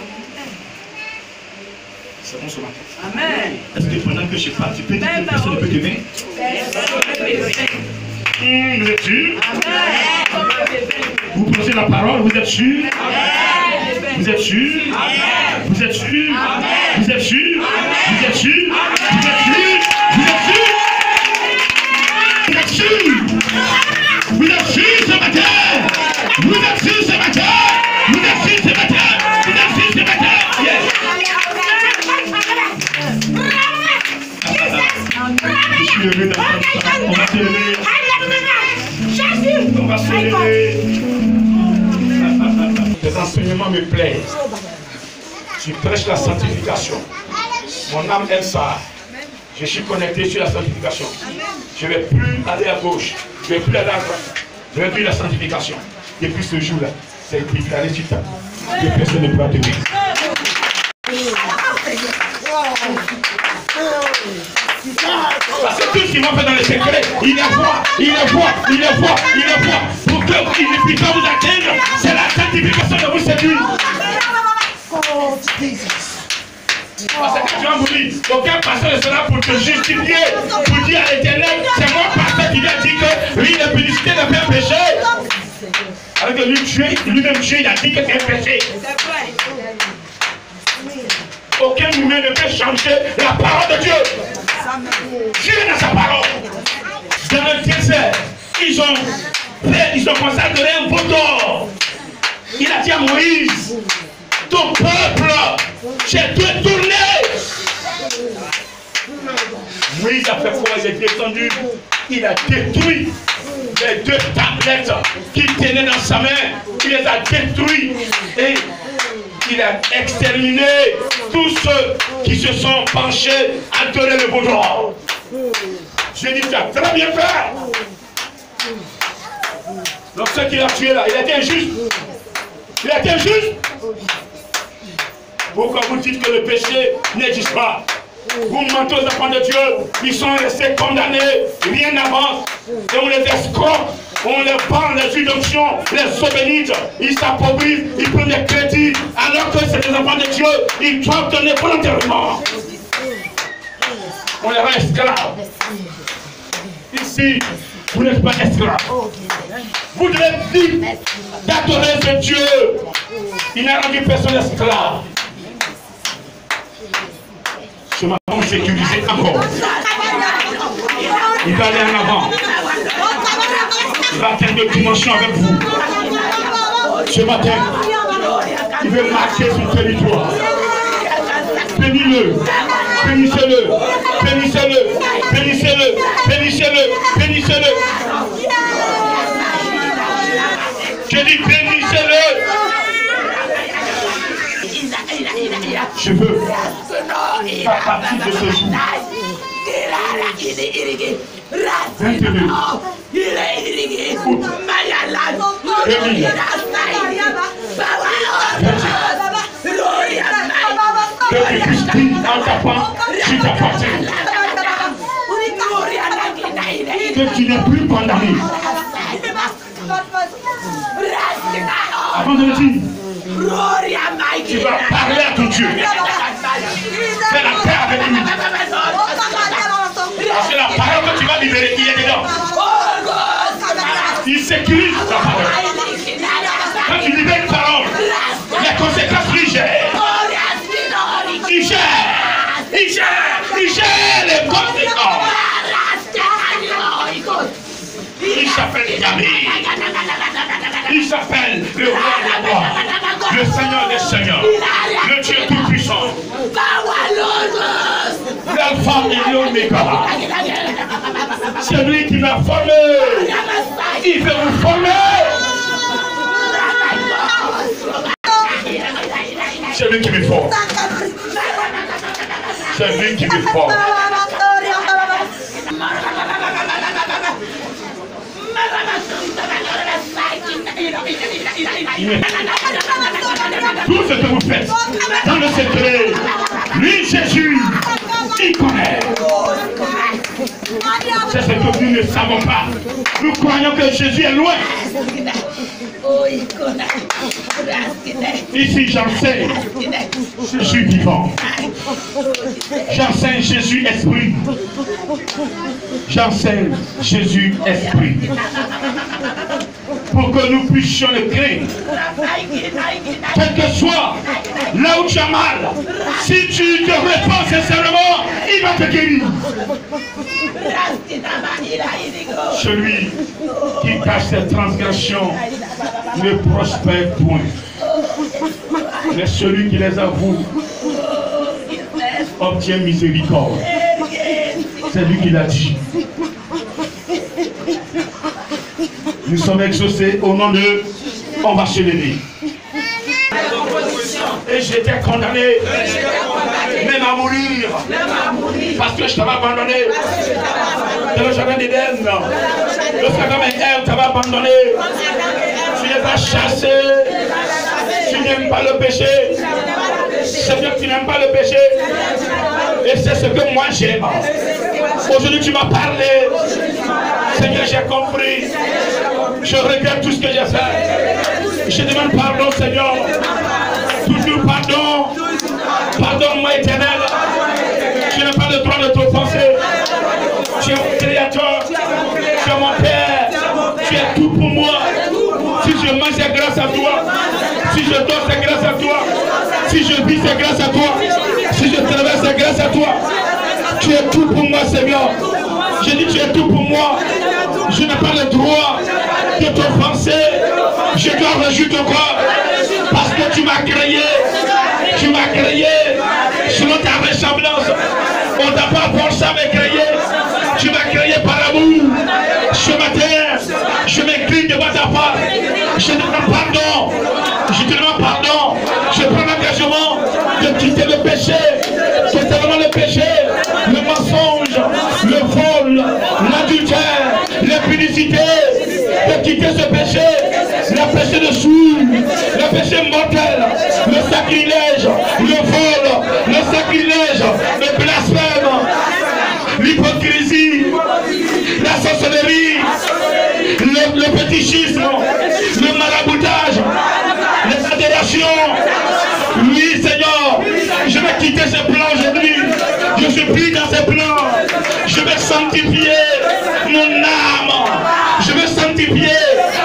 C'est bon ce matin. Amen. Est-ce que pendant que je parle, tu peux dire que personne ne peut te vaincre? Vous êtes sûr? Amen. Vous posez la parole, vous êtes sûr? Amen. Vous êtes sûr? Amen. Vous êtes sûr? Amen. Vous êtes sûr? Amen. Vous êtes sûr? Amen. Vous êtes sûr? Vous êtes sûr? Vous êtes sûr? Vous êtes sûr ce matin? Vous êtes sûr ce matin? Vous êtes sûr ce matin? Vous êtes sûr ce matin? Yes. Je suis heureux d'entendre. On va se lever. On va se lever. Les enseignements me plaisent. Tu prêches la sanctification. Mon âme aime ça. Je suis connecté sur la sanctification. Je ne vais plus aller à gauche. Je ne vais plus aller à droite. Je vais plus la sanctification. Depuis ce jour-là, c'est déclaré du temps. Que personne ne pourra te dire. Parce que tout ce qu'ils vont faire dans le secret, il les voit, il les voit, il les voit, il les voit. Pour qu'ils ne puissent pas vous atteindre, c'est la sanctification de vous séduire. Parce que tu vas vous dire, aucun pasteur ne sera pour te justifier, pour dire à l'Éternel, c'est mon pasteur qui vient dire que lui, la publicité ne fait un péché. Alors que lui-même Dieu, il a dit que c'est un péché. Aucun humain ne peut changer la parole de Dieu. Dieu dans sa parole. Dans le désert, ils ont consacré un veau d'or. Il a dit à Moïse, ton peuple, j'ai détourné. Moïse a fait quoi? Il est descendu. Il a détruit les 2 tablettes qu'il tenait dans sa main. Il les a détruits. Et il a exterminé tous ceux qui se sont penchés à adorer le veau d'or. Je dis, tu as très bien fait. Donc ce qu'il a tué là, il a été injuste. Il a été injuste. Pourquoi vous dites que le péché n'existe pas? Vous mentez aux enfants de Dieu, ils sont restés condamnés, rien n'avance. Et on les escroque, on les vend, les huiles d'onction, les eaux bénites, ils s'appauvrissent, ils prennent des crédits, alors que c'est des enfants de Dieu, ils doivent donner volontairement. On les rend esclaves. Ici, vous n'êtes pas esclaves. Vous devez vivre d'adorer ce Dieu. Il n'a rendu personne esclave. Je m'attends sécurisé encore. Il va aller en avant. Il va atteindre une dimension avec vous. Ce matin, il veut marquer son territoire. Bénis-le, bénissez-le, bénissez-le, bénissez-le, bénissez-le, bénissez-le. Je dis bénissez-le. Je veux faire partie de ce jour. 22 août 2000. Que tu puisses dire en tapant, tu t'appartiens. Que tu n'es plus condamné. Avant de le dire, tu vas parler à ton Dieu. Fais la paix avec lui. Parce que la parole que tu vas libérer, il est dedans. Il sécurise ta parole. Quand tu libères une parole, les conséquences lui gèrent. Il gère. Il gère. Il gère les conséquences. Il s'appelle Yahvé. Il s'appelle le roi des rois, le Seigneur des seigneurs, le Dieu tout-puissant, l'alpha et l'oméga. C'est lui qui m'a formé. Il veut vous former. C'est lui qui me forme. C'est lui qui me forme. Tout ce que vous faites dans le secret, lui Jésus, il connaît. C'est ce que nous ne savons pas. Nous croyons que Jésus est loin. Ici, j'enseigne Jésus vivant. J'enseigne Jésus esprit. J'enseigne Jésus esprit. Pour que nous puissions le créer. Quel que soit là où tu as mal, si tu te réponds sincèrement, il va te guérir. Celui qui cache ses transgressions ne prospère point. Mais celui qui les avoue obtient miséricorde. C'est lui qui l'a dit. Nous sommes exaucés au nom de... On va se lever. Et j'étais condamné, même à mourir, parce que je t'avais abandonné. Dans le jardin d'Éden, le frère et Ève t'avait abandonné. Tu les as chassés. Tu n'aimes pas le péché. C'est bien que tu n'aimes pas le péché. Et c'est ce que moi j'aime. Aujourd'hui tu m'as parlé. Seigneur, j'ai compris. Je regrette tout ce que j'ai fait. Je demande pardon, Seigneur. Toujours pardon. Pardonne-moi, Éternel. Tu n'as pas le droit de t'offenser. Tu es mon créateur. Tu es mon Père. Tu es tout pour moi. Si je mange, c'est grâce à toi. Si je dors, c'est grâce à toi. Si je vis, c'est grâce à toi. Si je traverse, c'est grâce à toi. Tu es tout pour moi, Seigneur. Je dis, tu es tout pour moi. Je n'ai pas le droit de t'offenser. Je dois réjouir ton corps. Parce que tu m'as créé. Tu m'as créé selon ta ressemblance. On t'a pas forcé à me créer. Tu m'as créé par amour. Ce matin, je m'incline devant ta part. Je te demande pardon. Je te demande pardon. Je prends l'engagement de quitter le péché. C'est vraiment le péché, le mensonge, le vol, l'adultère, l'impudicité. De quitter ce péché, le péché de sourd, le péché mortel, le sacrilège, le vol, le sacrilège, le blasphème, l'hypocrisie, la sorcellerie, le fétichisme, le maraboutage, les adhérations. Oui, Seigneur, je vais quitter ce plan aujourd'hui. Je suis pris dans ce plan. Je vais sanctifier mon âme. Je vais sanctifier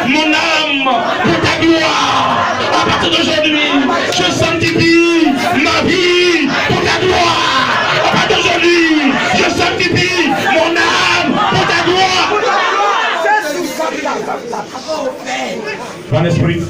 mon âme pour ta gloire. À partir d'aujourd'hui, je sanctifie ma vie pour ta gloire. À partir d'aujourd'hui, je sanctifie mon âme pour ta gloire. Bon esprit.